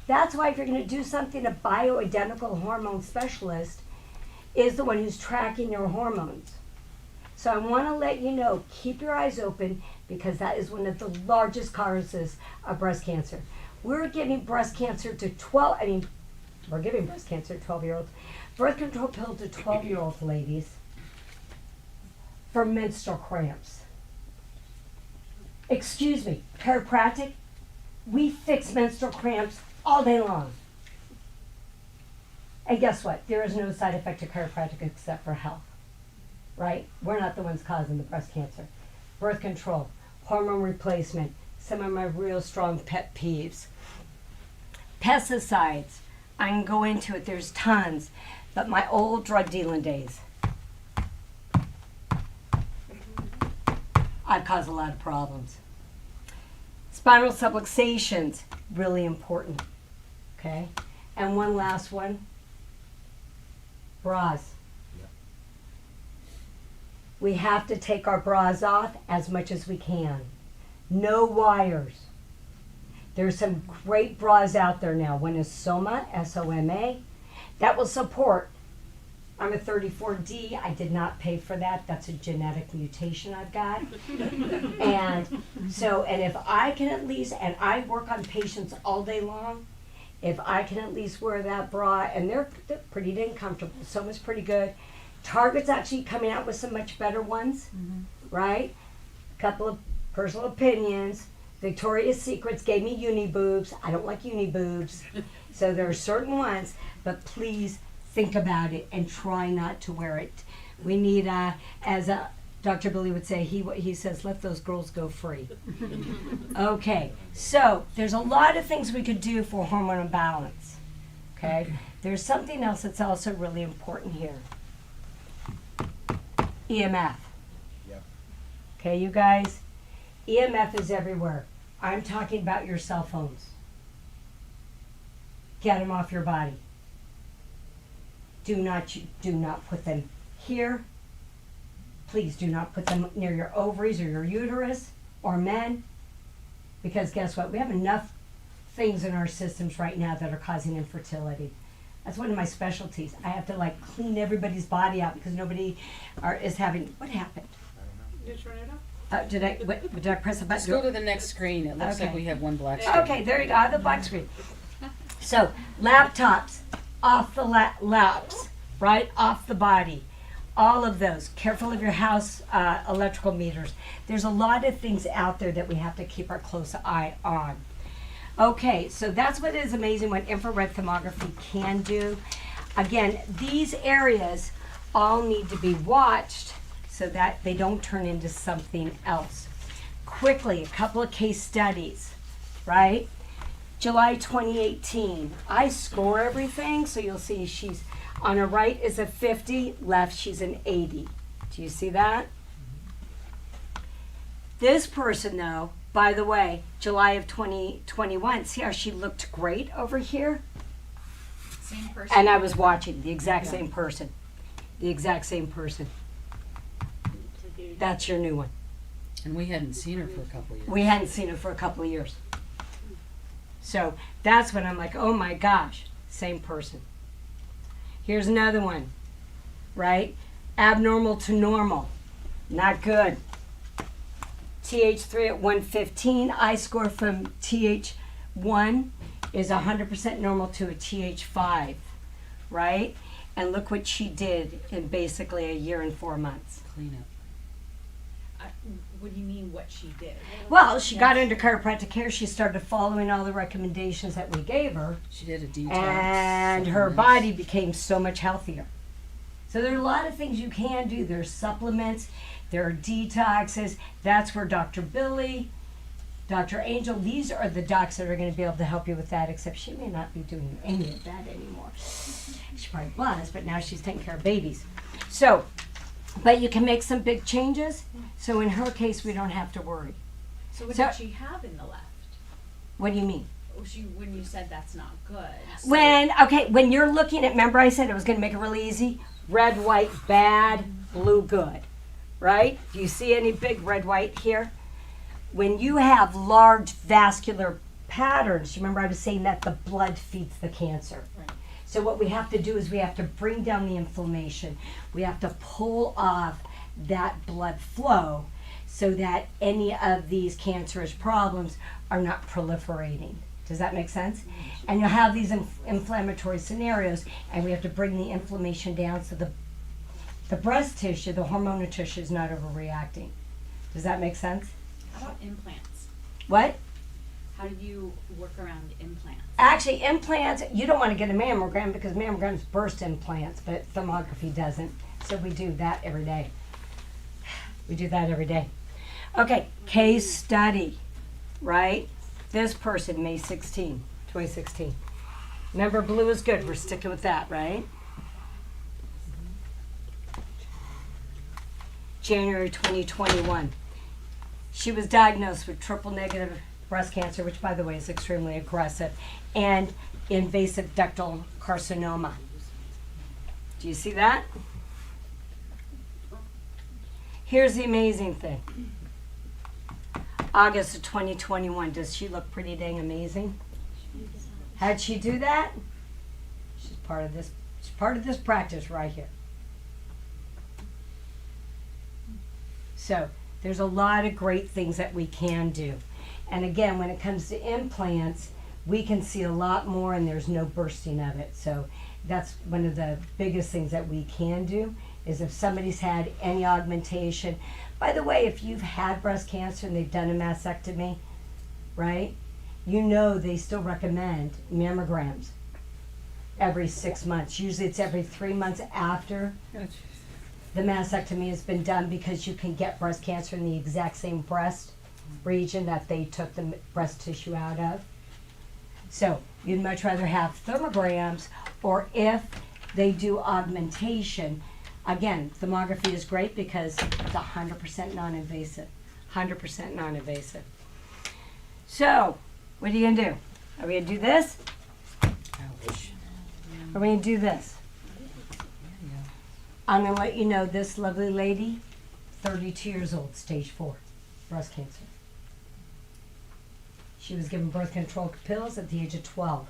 That's why if you're going to do something, a bioidentical hormone specialist is the one who's tracking your hormones. So I want to let you know, keep your eyes open because that is one of the largest causes of breast cancer. We're giving breast cancer to we're giving breast cancer to 12-year-olds. Birth control pill to 12-year-old ladies for menstrual cramps. Excuse me, chiropractic, we fix menstrual cramps all day long. And guess what? There is no side effect to chiropractic except for health, right? We're not the ones causing the breast cancer. Birth control, hormone replacement, some of my real strong pet peeves. Pesticides, I can go into it, there's tons, but my old drug dealing days, I've caused a lot of problems. Spinal subluxations, really important, okay? And one last one, bras. We have to take our bras off as much as we can. No wires. There's some great bras out there now. One is Soma, S-O-M-A. That will support. I'm a 34D. I did not pay for that. That's a genetic mutation I've got. And if I can at least, and I work on patients all day long, if I can at least wear that bra, and they're pretty dang comfortable. Soma's pretty good. Target's actually coming out with some much better ones, right? Couple of personal opinions. Victoria's Secrets gave me uni boobs. I don't like uni boobs. So there are certain ones, but please think about it and try not to wear it. We need, as Dr. Billy would say, he says, let those girls go free. Okay, so there's a lot of things we could do for hormone imbalance, okay? There's something else that's also really important here. EMF. Yep. Okay, you guys? EMF is everywhere. I'm talking about your cell phones. Get them off your body. Do not put them here. Please do not put them near your ovaries or your uterus or men. Because guess what? We have enough things in our systems right now that are causing infertility. That's one of my specialties. I have to clean everybody's body out because nobody is having. What happened? Did you turn it off? Did I press a button? Let's go to the next screen. It looks like Okay. we have one black screen. Okay, there you go. The black screen. So laptops off the laps, right off the body. All of those. Careful of your house electrical meters. There's a lot of things out there that we have to keep our close eye on. Okay, so that's what is amazing what infrared thermography can do. Again, these areas all need to be watched so that they don't turn into something else. Quickly, a couple of case studies, right? July 2018, I score everything, so you'll see she's on her right is a 50, left she's an 80. Do you see that? This person though, by the way, July of 2021, see how she looked great over here? Same person. And I was watching the exact same person. The exact same person. That's your new one. And we hadn't seen her for a couple of years. We hadn't seen her for a couple of years. So that's when I'm like, oh my gosh, same person. Here's another one, right? Abnormal to normal, not good. TH3 at 115, I-score from TH1 is 100% normal to a TH5, right? And look what she did in basically a year and 4 months. Clean up. What do you mean what she did? Well, she got into chiropractic care. She started following all the recommendations that we gave her. She did a detox. And her Nice. body became so much healthier. So there are a lot of things you can do. There's supplements, there are detoxes. That's where Dr. Billy, Dr. Angel, these are the docs that are going to be able to help you with that, except she may not be doing any of that anymore. She probably was, but now she's taking care of babies. So, but you can make some big changes. So in her case, we don't have to worry. So what So- did she have in the left? What do you mean? When you said that's not good. So When you're looking at, remember I said it was going to make it really easy? Red, white, bad, blue, good. Right? Do you see any big red, white here? When you have large vascular patterns, remember I was saying that the blood feeds the cancer. Right. So what we have to do is we have to bring down the inflammation. We have to pull off that blood flow so that any of these cancerous problems are not proliferating. Does that make sense? And you'll have these inflammatory scenarios, and we have to bring the inflammation down so the breast tissue, the hormonal tissue, is not overreacting. Does that make sense? How about implants? What? How do you work around implants? Actually, implants, you don't want to get a mammogram because mammograms burst implants, but thermography doesn't. So we do that every day. We do that every day. Okay, case study, right? This person, May 16, 2016. Remember, blue is good. We're sticking with that, right? January 2021. She was diagnosed with triple negative breast cancer, which, by the way, is extremely aggressive, and invasive ductal carcinoma. Do you see that? Here's the amazing thing. August of 2021. Does she look pretty dang amazing? How'd she do that? She's part of this. She's part of this practice right here. So there's a lot of great things that we can do. And again, when it comes to implants, we can see a lot more and there's no bursting of it. So that's one of the biggest things that we can do, is if somebody's had any augmentation. By the way, if you've had breast cancer and they've done a mastectomy, right, you know they still recommend mammograms every 6 months. Usually it's every 3 months after the mastectomy has been done, because you can get breast cancer in the exact same breast region that they took the breast tissue out of. So you'd much rather have thermograms, or if they do augmentation, again, thermography is great because it's 100% non-invasive. 100% non-invasive. So, what are you gonna do? Are we gonna do this? Ouch. Are we gonna do this? I'm gonna let you know this lovely lady, 32 years old, stage 4, breast cancer. She was given birth control pills at the age of 12.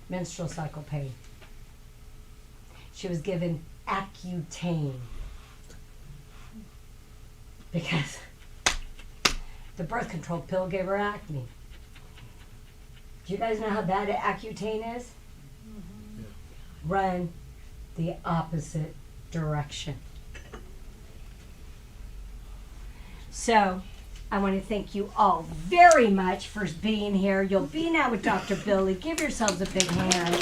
Menstrual cycle pain. She was given Accutane because the birth control pill gave her acne. Do you guys know how bad Accutane is? Run the opposite direction. So, I want to thank you all very much for being here. You'll be now with Dr. Billy. Give yourselves a big hand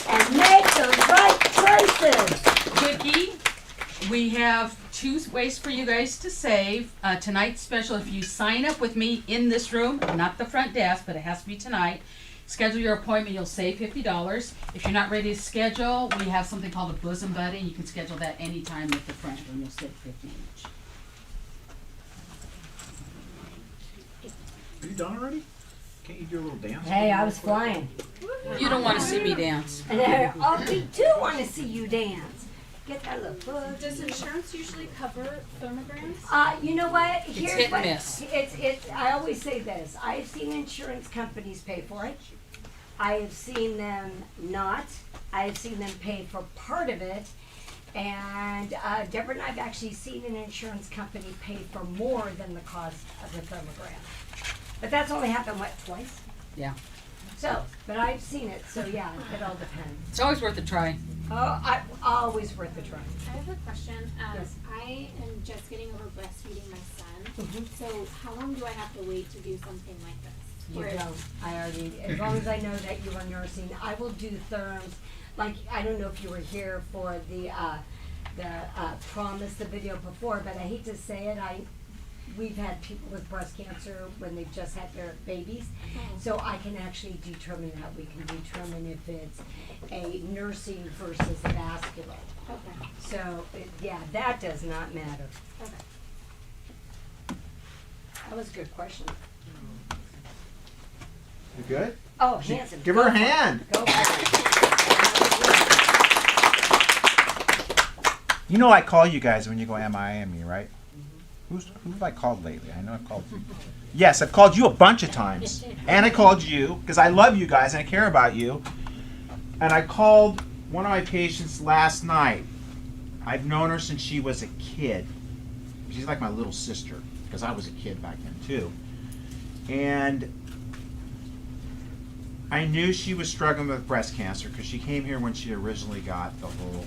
and make the right choices. Quickie, we have 2 ways for you guys to save. Tonight's special, if you sign up with me in this room, not the front desk, but it has to be tonight, schedule your appointment, you'll save $50. If you're not ready to schedule, we have something called a bosom buddy. You can schedule that anytime at the front room. You'll save $50 each. Are you done already? Can't you do a little dance? Hey, I was flying. You don't want to see me dance. And we do want to see you dance. Get that little foot. Does insurance usually cover thermograms? You know what? Here's hit and what miss. It's. I always say this. I've seen insurance companies pay for it. I have seen them not. I have seen them pay for part of it. And Deborah and I have actually seen an insurance company pay for more than the cost of the thermogram. But that's only happened, what, twice? Yeah. So, but I've seen it, so yeah, it all depends. It's always worth a try. Oh, always worth a try. I have a question. Yes. I am just getting over breastfeeding my son. Mhm. So how long do I have to wait to do something like this? You Or- don't. I already, as long as I know that you are nursing, I will do therms. Like, I don't know if you were here for the promise, the video before, but I hate to say it, we've had people with breast cancer when they've just had their babies. So I can actually determine that. We can determine if it's a nursing versus a vascular. Okay. So, yeah, that does not matter. Okay. That was a good question. You good? Oh, handsome. Give her a hand. Go for it. You know I call you guys when you go MIA, right? Who have I called lately? I know I've called you. Yes, I've called you a bunch of times. And I called you because I love you guys and I care about you. And I called one of my patients last night. I've known her since she was a kid. She's like my little sister, because I was a kid back then too. And I knew she was struggling with breast cancer because she came here when she originally got the whole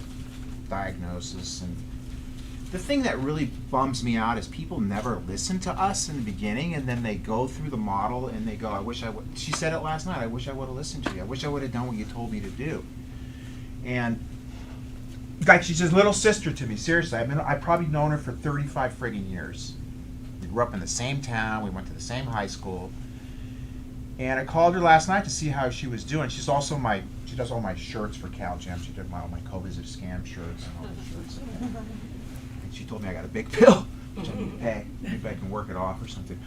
diagnosis. And the thing that really bums me out is people never listen to us in the beginning, and then they go through the model and they go, I wish I would. She said it last night, I wish I would have listened to you. I wish I would have done what you told me to do. And like, she's his little sister to me, seriously. I've probably known her for 35 friggin' years. We grew up in the same town, we went to the same high school. And I called her last night to see how she was doing. She's also she does all my shirts for CalGem. She did all my COVID scam shirts and all the shirts. And she told me I got a big bill, which I need to pay. Maybe I can work it off or something.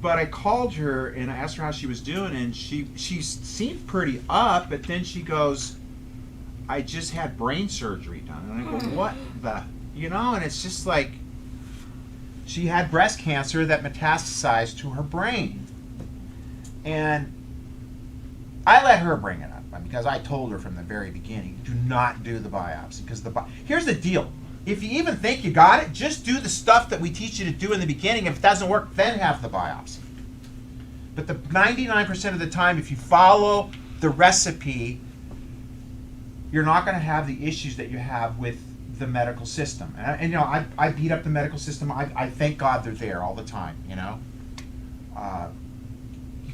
But I called her and I asked her how she was doing, and she seemed pretty up, but then she goes, I just had brain surgery done. And I go, what the, and it's just like, she had breast cancer that metastasized to her brain. And I let her bring it up because I told her from the very beginning, do not do the biopsy. Because here's the deal. If you even think you got it, just do the stuff that we teach you to do in the beginning. If it doesn't work, then have the biopsy. But the 99% of the time, if you follow the recipe, you're not going to have the issues that you have with the medical system. And I beat up the medical system. I thank God they're there all the time,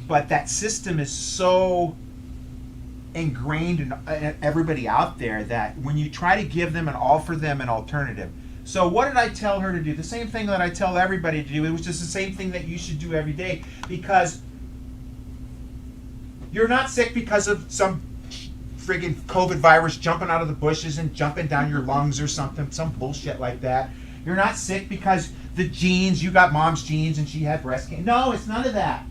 but that system is so ingrained in everybody out there that when you try to give them and offer them an alternative. So what did I tell her to do? The same thing that I tell everybody to do. It was just the same thing that you should do every day, because you're not sick because of some friggin' COVID virus jumping out of the bushes and jumping down your lungs or something, some bullshit like that. You're not sick because the genes, you got mom's genes and she had breast cancer. No, it's none of that.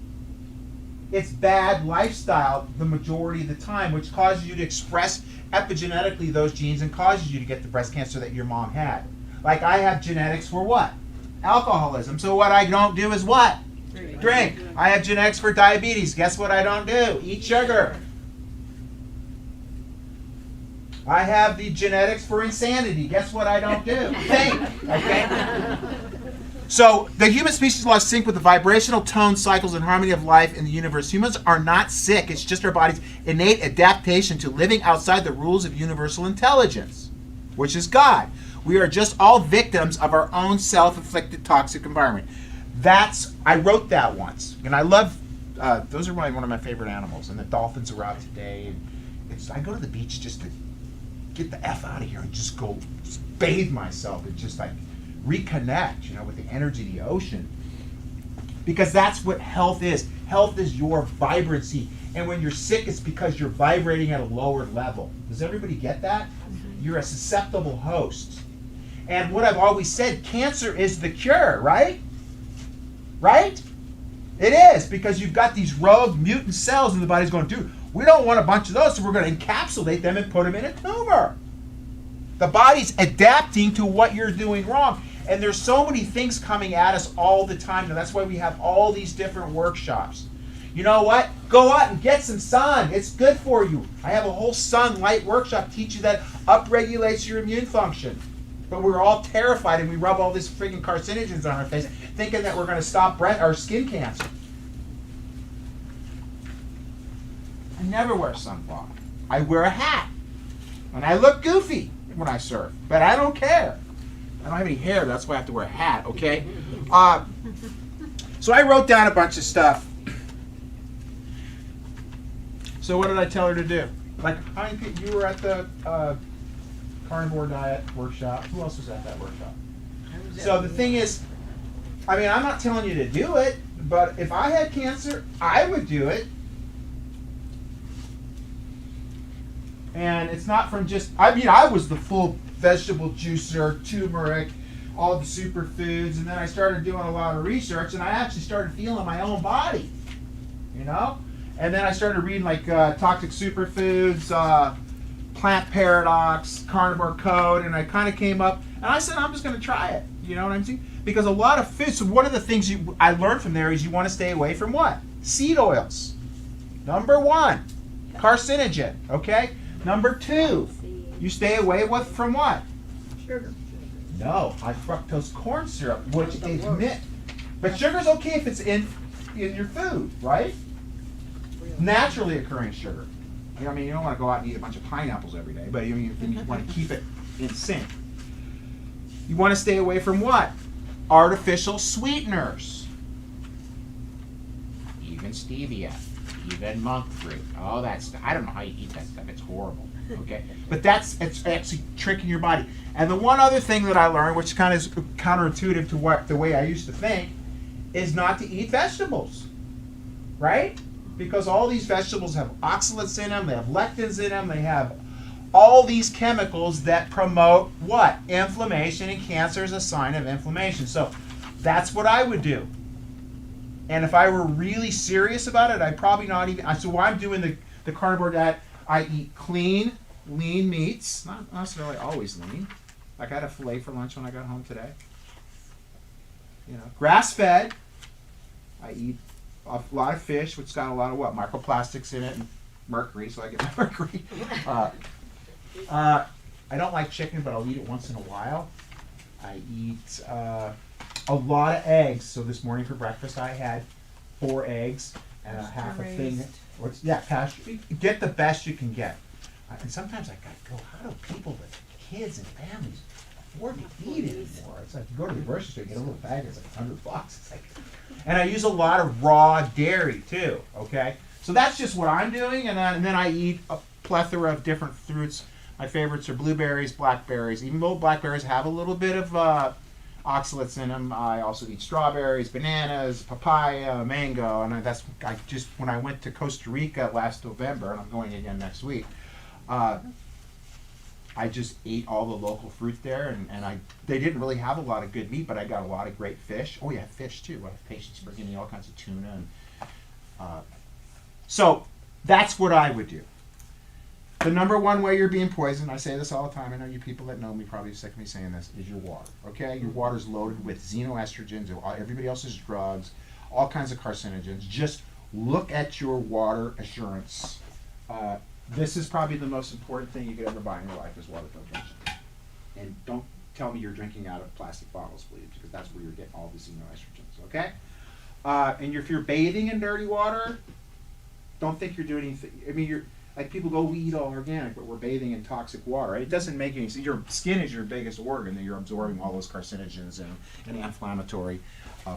It's bad lifestyle the majority of the time, which causes you to express epigenetically those genes and causes you to get the breast cancer that your mom had. Like, I have genetics for what? Alcoholism. So what I don't do is what? Drink. I have genetics for diabetes. Guess what I don't do? Eat sugar. I have the genetics for insanity. Guess what I don't do? Think. Okay? So the human species lost sync with the vibrational tone cycles and harmony of life in the universe. Humans are not sick. It's just our body's innate adaptation to living outside the rules of universal intelligence, which is God. We are just all victims of our own self-inflicted toxic environment. I wrote that once. And I love, those are one of my favorite animals. And the dolphins are out today. And I go to the beach just to get the F out of here and just go bathe myself and just like reconnect, with the energy of the ocean. Because that's what health is. Health is your vibrancy. And when you're sick, it's because you're vibrating at a lower level. Does everybody get that? You're a susceptible host. And what I've always said, cancer is the cure, right? Right? It is, because you've got these rogue mutant cells and the body's going, dude, we don't want a bunch of those, so we're going to encapsulate them and put them in a tumor. The body's adapting to what you're doing wrong. And there's so many things coming at us all the time. And that's why we have all these different workshops. You know what? Go out and get some sun. It's good for you. I have a whole sunlight workshop teach you that upregulates your immune function. But we're all terrified and we rub all these freaking carcinogens on our face thinking that we're going to stop our skin cancer. I never wear sunblock. I wear a hat. And I look goofy when I surf. But I don't care. I don't have any hair, that's why I have to wear a hat, okay? So I wrote down a bunch of stuff. So what did I tell her to do? Like, you were at the carnivore diet workshop. Who else was at that workshop? So the thing is, I'm not telling you to do it, but if I had cancer, I would do it. And it's not from just, I was the full vegetable juicer, turmeric, all the superfoods, and then I started doing a lot of research, and I actually started feeling my own body, And then I started reading like Toxic Superfoods, Plant Paradox, Carnivore Code, and I kind of came up, and I said, I'm just going to try it, you know what I'm saying? Because a lot of foods, so one of the things I learned from there is you want to stay away from what? Seed oils. Number 1, carcinogen, okay? Number 2, You stay away from what? Sugar. No, high fructose corn syrup, which is but sugar's okay if it's in your food, right? Naturally occurring sugar. You know, I mean, you don't want to go out and eat a bunch of pineapples every day, but you want to keep it in sync. You want to stay away from what? Artificial sweeteners. Even stevia, even monk fruit. Oh, that's, I don't know how you eat that stuff. It's horrible. Okay, but it's actually tricking your body. And the one other thing that I learned, which kind of is counterintuitive to the way I used to think, is not to eat vegetables, right? Because all these vegetables have oxalates in them, they have lectins in them, they have all these chemicals that promote what? Inflammation, and cancer is a sign of inflammation. So that's what I would do. And if I were really serious about it, I'd probably not even, so while I'm doing the carnivore diet, I eat clean, lean meats, not necessarily always lean. Like I had a filet for lunch when I got home today. You know, grass-fed. I eat a lot of fish, which got a lot of what? Microplastics in it and mercury, so I get my mercury. I don't like chicken, but I'll eat it once in a while. I eat a lot of eggs. So this morning for breakfast, I had 4 eggs and a half a thing. Pasture. Get the best you can get. And sometimes I gotta go, how do people with kids and families afford to eat anymore? It's like you go to the grocery store, you get a little bag, it's like $100. It's like, and I use a lot of raw dairy too. Okay, so that's just what I'm doing, and then I eat a plethora of different fruits. My favorites are blueberries, blackberries. Even though blackberries have a little bit of oxalates in them, I also eat strawberries, bananas, papaya, mango, and when I went to Costa Rica last November, and I'm going again next week. I just ate all the local fruit there, and they didn't really have a lot of good meat, but I got a lot of great fish. Oh yeah, fish too. I have patients bringing me all kinds of tuna, and so that's what I would do. The number one way you're being poisoned, I say this all the time, I know you people that know me probably sick of me saying this, is your water, okay? Your water's loaded with xenoestrogens, everybody else's drugs, all kinds of carcinogens. Just look at your water assurance. This is probably the most important thing you could ever buy in your life is water filtration. And don't tell me you're drinking out of plastic bottles, please, because that's where you're getting all the xenoestrogens, okay? And if you're bathing in dirty water, don't think you're doing anything. I mean, like people go, we eat all organic, but we're bathing in toxic water. It doesn't make any sense. Your skin is your biggest organ, that you're absorbing all those carcinogens and inflammatory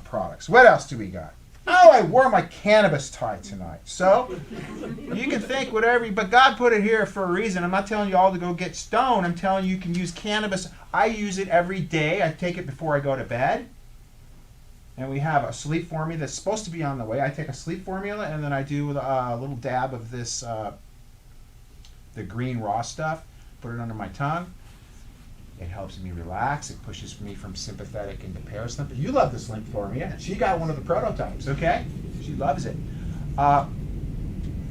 products. What else do we got? Oh, I wore my cannabis tie tonight. So, you can think whatever, but God put it here for a reason. I'm not telling you all to go get stoned. I'm telling you can use cannabis. I use it every day. I take it before I go to bed. And we have a sleep formula that's supposed to be on the way. I take a sleep formula, and then I do a little dab of this the green raw stuff, put it under my tongue. It helps me relax. It pushes me from sympathetic into parasympathetic. You love this link for me. Yeah. She got one of the prototypes, okay? She loves it. And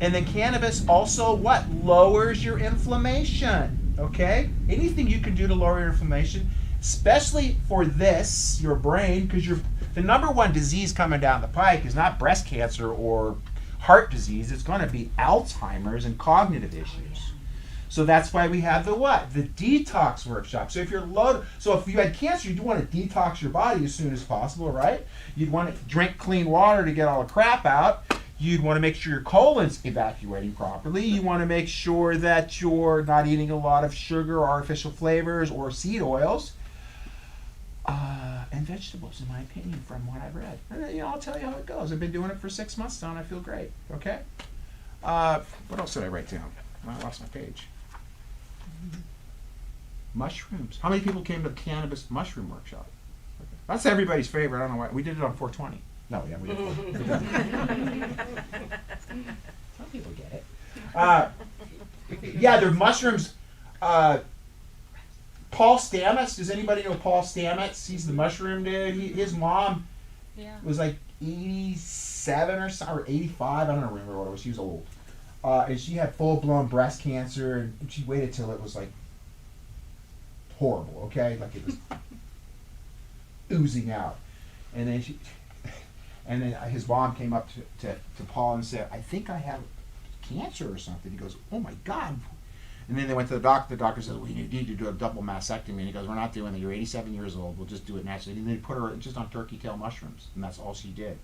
then cannabis also what? Lowers your inflammation, okay? Anything you can do to lower your inflammation, especially for this, your brain, because the number one disease coming down the pike is not breast cancer or heart disease. It's going to be Alzheimer's and cognitive issues. So that's why we have the what? The detox workshop. So if you're so if you had cancer, you'd want to detox your body as soon as possible, right? You'd want to drink clean water to get all the crap out. You'd want to make sure your colon's evacuating properly. You want to make sure that you're not eating a lot of sugar, artificial flavors, or seed oils. And vegetables, in my opinion, from what I've read. And, I'll tell you how it goes. I've been doing it for 6 months now, and I feel great. Okay? What else did I write down? I lost my page. Mushrooms. How many people came to the cannabis mushroom workshop? Okay. That's everybody's favorite. I don't know why. We did it on 420. No, yeah, we did. Some people get it. Yeah, they're mushrooms. Paul Stamets. Does anybody know Paul Stamets? He's the mushroom dude. His mom was like 87 or so, or 85. I don't remember what it was. She was old. And she had full-blown breast cancer, and she waited till it was like horrible, okay? Like it was oozing out. And then his mom came up to Paul and said, I think I have cancer or something. He goes, oh my God. And then they went to the doctor. The doctor said, well, you need to do a double mastectomy. And he goes, we're not doing it. You're 87 years old. We'll just do it naturally. And they put her just on turkey tail mushrooms. And that's all she did.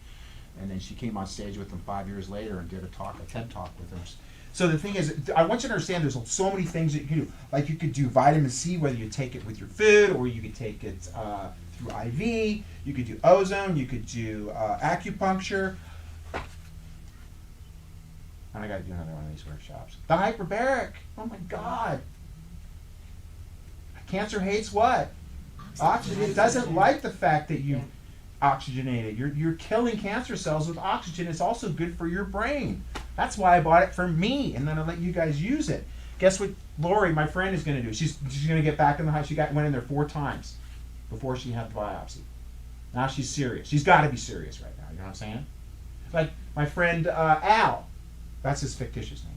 And then she came on stage with them 5 years later and did a TED talk with them. So the thing is, I want you to understand there's so many things that you can do. Like you could do vitamin C, whether you take it with your food or you could take it through IV. You could do ozone. You could do acupuncture. And I got to do another one of these workshops. The hyperbaric. Oh my God. Cancer hates what? Oxygen. It doesn't like the fact that you oxygenate it. You're killing cancer cells with oxygen. It's also good for your brain. That's why I bought it for me, and then I let you guys use it. Guess what Lori, my friend, is going to do? She's going to get back in the house. She went in there 4 times before she had the biopsy. Now she's serious. She's got to be serious right now. You know what I'm saying? Like my friend Al. That's his fictitious name.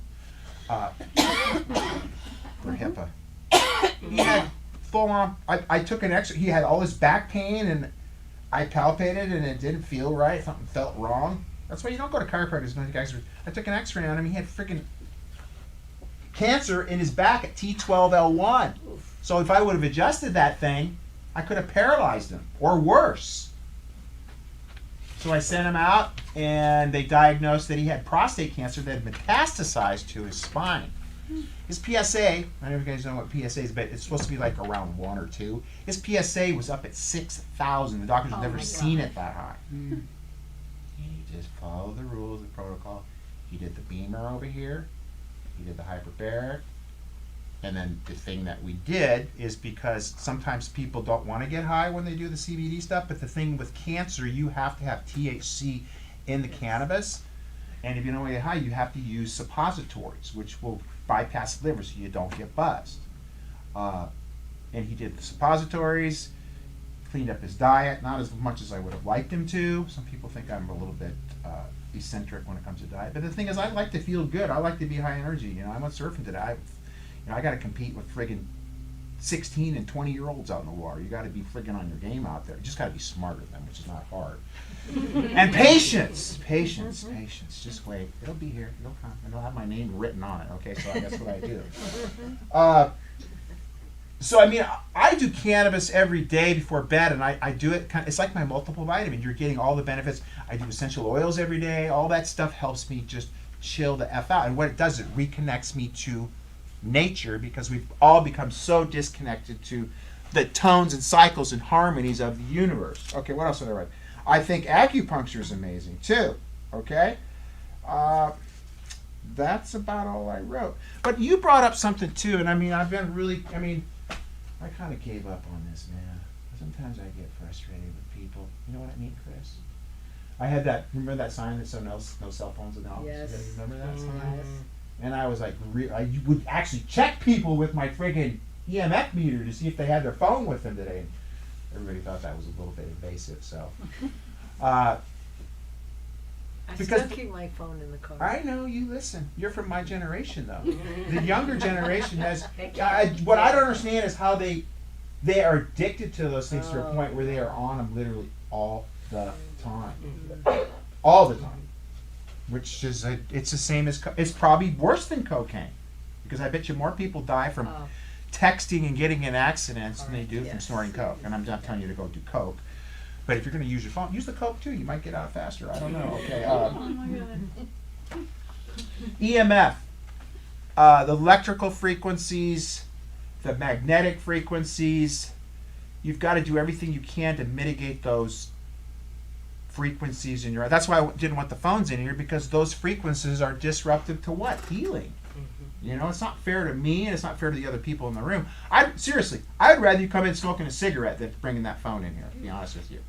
For HIPAA. He had full on. I took an X-ray. He had all this back pain, and I palpated, and it didn't feel right. Something felt wrong. That's why you don't go to chiropractors. Don't take X-rays. I took an X-ray on him. He had freaking cancer in his back at T12L1. So if I would have adjusted that thing, I could have paralyzed him, or worse. So I sent him out, and they diagnosed that he had prostate cancer that had metastasized to his spine. His PSA, I don't know if you guys know what PSA is, but it's supposed to be like around 1 or 2. His PSA was up at 6,000. The doctors had never seen it that high. And he just followed the rules, the protocol. He did the beamer over here. He did the hyperbaric. And then the thing that we did is, because sometimes people don't want to get high when they do the CBD stuff, but the thing with cancer, you have to have THC in the cannabis. And if you don't want to get high, you have to use suppositories, which will bypass the liver so you don't get buzzed. And he did the suppositories, cleaned up his diet, not as much as I would have liked him to. Some people think I'm a little bit eccentric when it comes to diet. But the thing is, I like to feel good. I like to be high energy. You know, I went surfing today. I got to compete with friggin' 16 and 20-year-olds out in the water. You got to be friggin' on your game out there. You just got to be smarter than them, which is not hard. And patience. Just wait. It'll be here. It'll come. It'll have my name written on it. Okay, so that's what I do. So I mean, I do cannabis every day before bed, and I do it. It's like my multiple vitamin. You're getting all the benefits. I do essential oils every day. All that stuff helps me just chill the F out. And what it does, it reconnects me to nature, because we've all become so disconnected to the tones and cycles and harmonies of the universe. Okay, what else did I write? I think acupuncture is amazing too. Okay, that's about all I wrote. But you brought up something too, and I mean, I kind of gave up on this, man. Sometimes I get frustrated with people. You know what I mean, Chris? I had that. Remember that sign that said no cell phones in the office? Yes. You guys remember that sign? Yes. And I was like, I would actually check people with my friggin' EMF meter to see if they had their phone with them today. Everybody thought that was a little bit invasive, so. I Because- still keep my phone in the car. I know, you listen. You're from my generation, though. The younger generation has. What I don't understand is how they are addicted to those things to a point where they are on them literally all the time. All the time. Which is, it's the same as, it's probably worse than cocaine. Because I bet you more people die from texting and getting in accidents than they do from snorting coke. And I'm not telling you to go do coke. But if you're going to use your phone, use the coke too. You might get out faster. I don't know. Okay. EMF. The electrical frequencies, the magnetic frequencies. You've got to do everything you can to mitigate those frequencies in your. That's why I didn't want the phones in here, because those frequencies are disruptive to what? Healing. You know, it's not fair to me, and it's not fair to the other people in the room. Seriously, I'd rather you come in smoking a cigarette than bringing that phone in here, to be honest with you.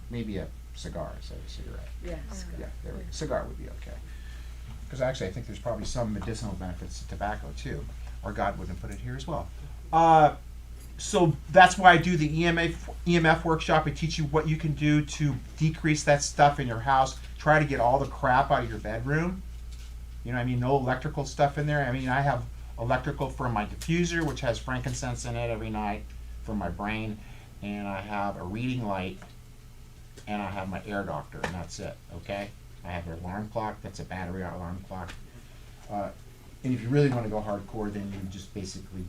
Maybe a cigar instead of a cigarette. Yes. Yeah, there we go. Cigar would be okay. Because actually, I think there's probably some medicinal benefits to tobacco too, or God wouldn't put it here as well. So that's why I do the EMF workshop. I teach you what you can do to decrease that stuff in your house. Try to get all the crap out of your bedroom. You know what I mean? No electrical stuff in there. I mean, I have electrical from my diffuser, which has frankincense in it every night for my brain. And I have a reading light. And I have my air doctor, and that's it, okay? I have an alarm clock. That's a battery alarm clock. And if you really want to go hardcore, then you just basically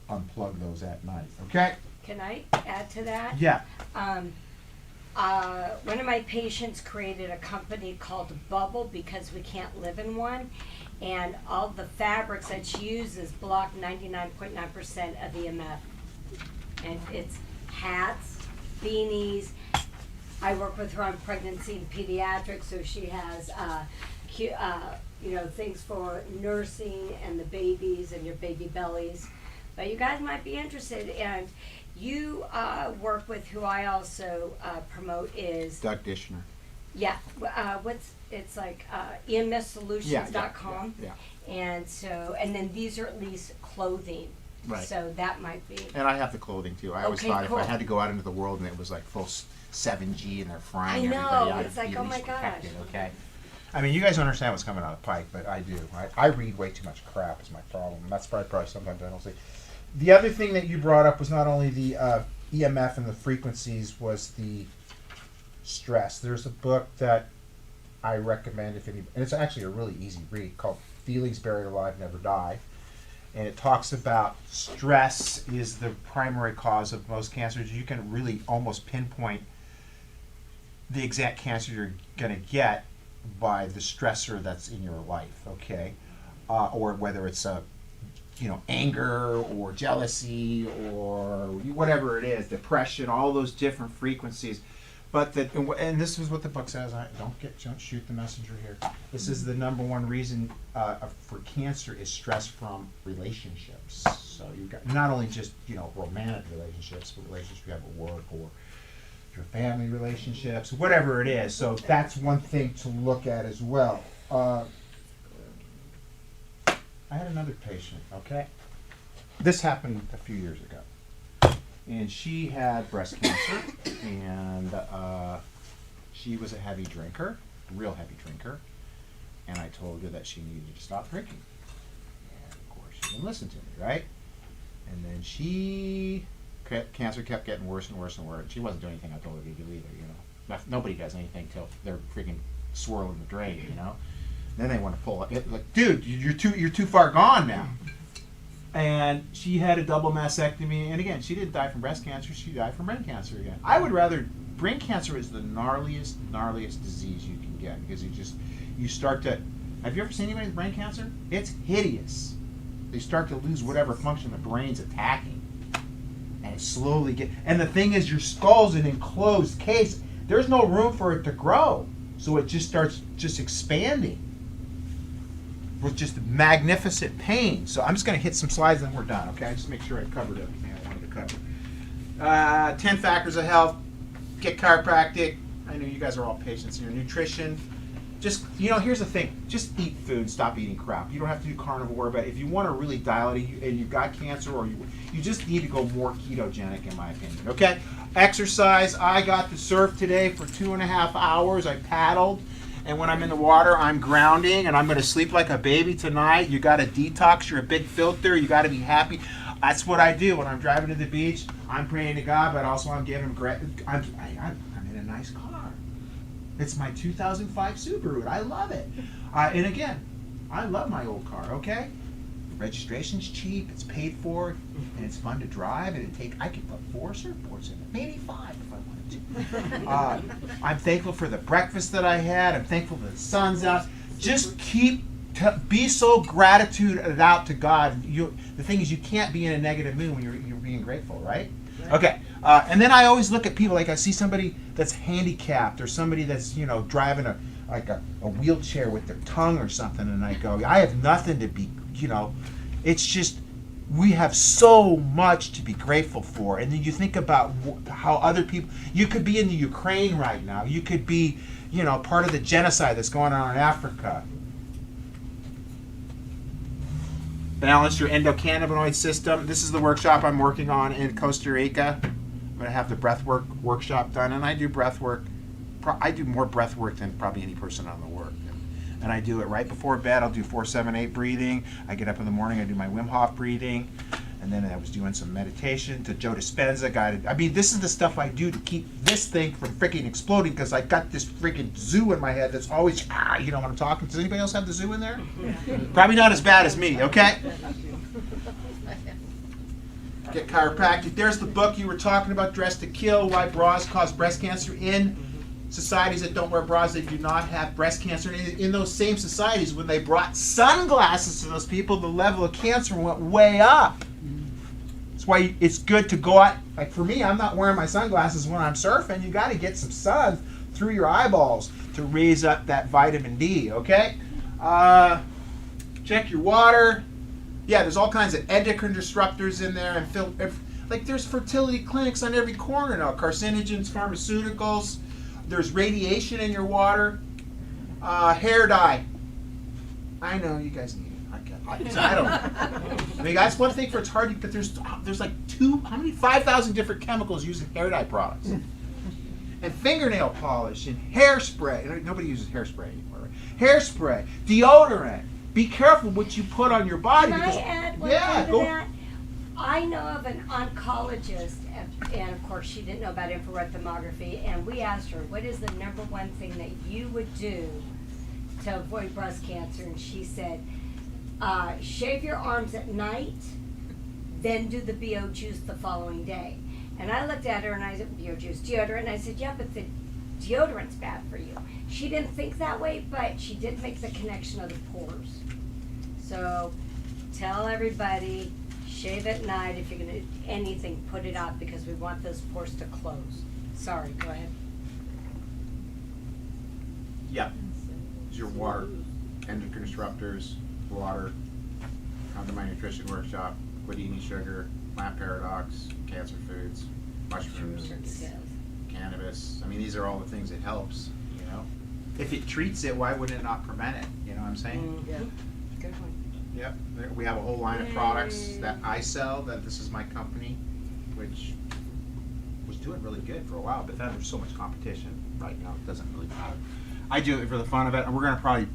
unplug those at night. Okay? Can I add to that? Yeah. One of my patients created a company called Bubble because we can't live in one. And all the fabrics that she uses block 99.9% of EMF. And it's hats, beanies. I work with her on pregnancy and pediatrics, so she has, things for nursing and the babies and your baby bellies. But you guys might be interested, and you work with who I also promote is Doug Dishner. yeah. It's like EMSsolutions.com. Yeah. And then these are at least clothing. Right. So that might be. And I have the clothing too. I always Okay, thought cool. if I had to go out into the world and it was like full 7G and they're frying I know, everybody out, it's I'd like, be oh at my least gosh. protected, okay? I mean, you guys don't understand what's coming out of the pike, but I do. I read way too much crap is my problem. That's probably sometimes I don't see. The other thing that you brought up was not only the EMF and the frequencies, was the stress. There's a book that I recommend if any, and it's actually a really easy read, called Feelings Buried Alive Never Die. And it talks about stress is the primary cause of most cancers. You can really almost pinpoint the exact cancer you're going to get by the stressor that's in your life, okay? Or whether it's anger or jealousy or whatever it is, depression, all those different frequencies. But and this is what the book says. Don't shoot the messenger here. This is the number one reason for cancer is stress from relationships. So you've got not only just romantic relationships, but relationships you have at work or your family relationships, whatever it is. So that's one thing to look at as well. I had another patient. Okay, this happened a few years ago. And she had breast cancer, and she was a heavy drinker, real heavy drinker, and I told her that she needed to stop drinking. And of course, she didn't listen to me, right? And then cancer kept getting worse and worse and worse. She wasn't doing anything I told her to do either, Nobody does anything till they're freaking swirling the drain, Then they want to pull it. Like, dude, you're too far gone now. And she had a double mastectomy, and again, she didn't die from breast cancer, she died from brain cancer again. I would rather, brain cancer is the gnarliest disease you can get, because you start to, have you ever seen anybody with brain cancer? It's hideous. They start to lose whatever function the brain's attacking. And it slowly and the thing is, your skull's an enclosed case. There's no room for it to grow. So it just starts expanding with just magnificent pain. So I'm just going to hit some slides and we're done, okay? Just make sure I covered everything I wanted to cover. 10 factors of health. Get chiropractic. I know you guys are all patients in your nutrition. Just, here's the thing. Just eat food. Stop eating crap. You don't have to do carnivore, but if you want to really dial it and you've got cancer, or you just need to go more ketogenic, in my opinion, okay? Exercise. I got to surf today for 2.5 hours. I paddled. And when I'm in the water, I'm grounding, and I'm going to sleep like a baby tonight. You got to detox. You're a big filter. You got to be happy. That's what I do when I'm driving to the beach. I'm praying to God, but also I'm giving him. I'm in a nice car. It's my 2005 Subaru, and I love it. And again, I love my old car. Okay, the registration's cheap. It's paid for, and it's fun to drive. And I could put 4 surfboards in it, maybe 5 if I wanted. I'm thankful for the breakfast that I had. I'm thankful that the sun's out. Just be so gratitude out to God. The thing is, you can't be in a negative mood when you're being grateful, right? Okay. And then I always look at people, like I see somebody that's handicapped or somebody that's driving a wheelchair with their tongue or something, and I go, I have nothing to be. It's just. We have so much to be grateful for. And then you think about how other people, you could be in the Ukraine right now. You could be, part of the genocide that's going on in Africa. Balance your endocannabinoid system. This is the workshop I'm working on in Costa Rica. I'm going to have the breath work workshop done. And I do breath work. I do more breath work than probably any person on the work. And I do it right before bed. I'll do 4-7-8 breathing. I get up in the morning, I do my Wim Hof breathing. And then I was doing some meditation to Joe Dispenza. I mean, this is the stuff I do to keep this thing from freaking exploding, because I got this freaking zoo in my head that's always, you know what I'm talking. Does anybody else have the zoo in there? Probably not as bad as me, okay? Get chiropractic. There's the book you were talking about, Dress to Kill, Why Bras Cause Breast Cancer. In societies that don't wear bras, they do not have breast cancer. And in those same societies, when they brought sunglasses to those people, the level of cancer went way up. That's why it's good to go out. Like for me, I'm not wearing my sunglasses when I'm surfing. You got to get some sun through your eyeballs to raise up that vitamin D, okay? Check your water. Yeah, there's all kinds of endocrine disruptors in there. And like there's fertility clinics on every corner now. Carcinogens, pharmaceuticals. There's radiation in your water. Hair dye. I know you guys need it. I don't know. I mean, that's one thing for it's hard, but there's like 5,000 different chemicals used in hair dye products. And fingernail polish and hairspray. Nobody uses hairspray anymore, right? Hairspray, deodorant. Be careful what you put on your body. Can I add one thing to go. that? I know of an oncologist, and of course she didn't know about infrared thermography, and we asked her, what is the number one thing that you would do to avoid breast cancer? And she said, shave your arms at night, then do the BO juice the following day. And I looked at her and I said, BO juice, deodorant, and I said, yeah, but the deodorant's bad for you. She didn't think that way, but she did make the connection of the pores. So tell everybody, shave at night. If you're going to do anything, put it out, because we want those pores to close. Sorry, go ahead. Yeah. It's your water, endocrine disruptors, water, come to my nutrition workshop, quit eating sugar, plant paradox, cancer foods, mushrooms, cannabis. I mean, these are all the things it helps, you know. If it treats it, why would it not prevent it? You know what I'm saying? Yeah, good one. Yep. We have a whole line of products that I sell, that this is my company, which was doing really good for a while, but then there's so much competition right now, it doesn't really matter. I do it for the fun of it, and we're going to probably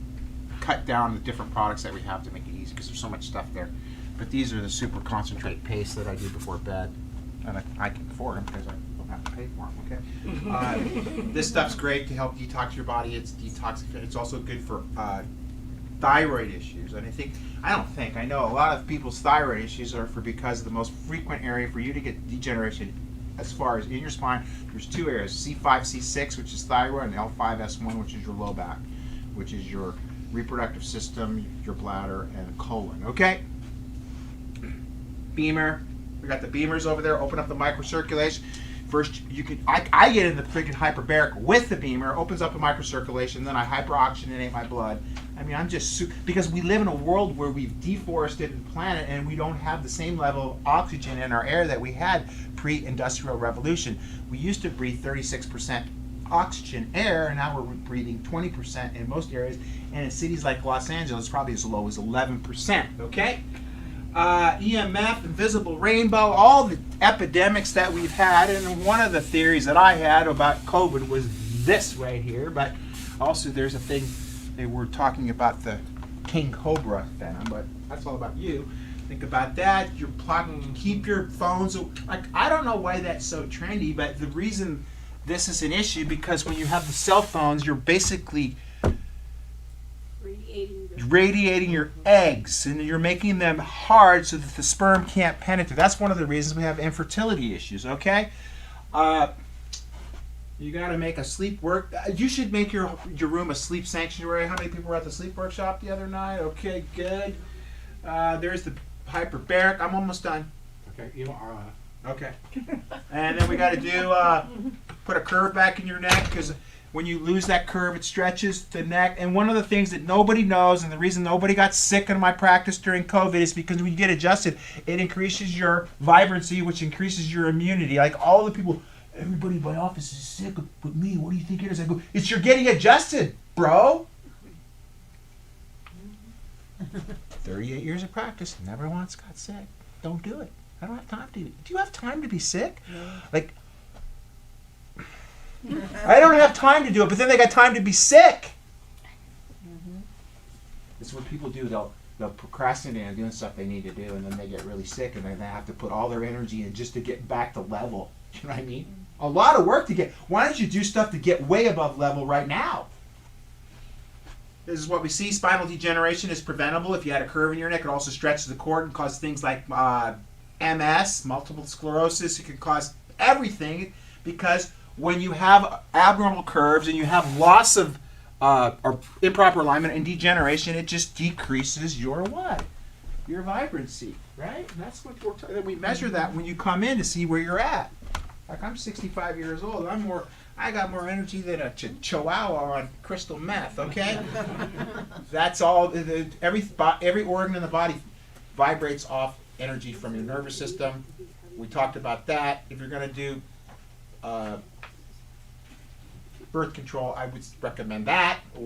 cut down the different products that we have to make it easy, because there's so much stuff there. But these are the super concentrate pastes that I do before bed, and I can afford them because I don't have to pay for them, okay? This stuff's great to help detox your body. It's detoxification. It's also good for thyroid issues, and I know a lot of people's thyroid issues are because the most frequent area for you to get degeneration as far as in your spine, there's two areas, C5, C6, which is thyroid, and L5, S1, which is your low back, which is your reproductive system, your bladder, and colon, okay? Beamer, we got the beamers over there, open up the microcirculation. First, I get in the freaking hyperbaric with the beamer, opens up a microcirculation, then I hyperoxygenate my blood. I mean, I'm just, because we live in a world where we've deforested the planet and we don't have the same level of oxygen in our air that we had pre-industrial revolution. We used to breathe 36% oxygen air, and now we're breathing 20% in most areas, and in cities like Los Angeles, probably as low as 11%, okay? EMF, invisible rainbow, all the epidemics that we've had, and one of the theories that I had about COVID was this right here, but also there's a thing, they were talking about the king cobra venom, but that's all about you. Think about that, you're plugging, keep your phones, like, I don't know why that's so trendy, but the reason this is an issue, because when you have the cell phones, you're basically radiating your eggs, and you're making them hard so that the sperm can't penetrate. That's one of the reasons we have infertility issues, okay? You got to make a sleep work. You should make your room a sleep sanctuary. How many people were at the sleep workshop the other night? Okay, good. There's the hyperbaric. I'm almost done. Okay, you are. Okay. And then we got to do put a curve back in your neck, because when you lose that curve, it stretches the neck. And one of the things that nobody knows, and the reason nobody got sick in my practice during COVID, is because when you get adjusted, it increases your vibrancy, which increases your immunity. Like all the people, everybody in my office is sick with me. What do you think it is? I go, it's you're getting adjusted, bro. 38 years of practice, never once got sick. Don't do it. I don't have time to. Do you have time to be sick? No. Like, I don't have time to do it, but then they got time to be sick. Mm-hmm. It's what people do. They'll they'll procrastinate on doing stuff they need to do, and then they get really sick, and then they have to put all their energy in just to get back to level. You know what I mean? A lot of work to get. Why don't you do stuff to get way above level right now? This is what we see. Spinal degeneration is preventable. If you had a curve in your neck, it also stretches the cord and causes things like MS, multiple sclerosis. It can cause everything, because when you have abnormal curves and you have loss of or improper alignment and degeneration, it just decreases your what? Your vibrancy, right? And that's what we're talking. We measure that when you come in to see where you're at. Like, I'm 65 years old. I got more energy than a chihuahua on crystal meth. Okay, that's all. Every organ in the body vibrates off energy from your nervous system. We talked about that. If you're going to do birth control, I would recommend that.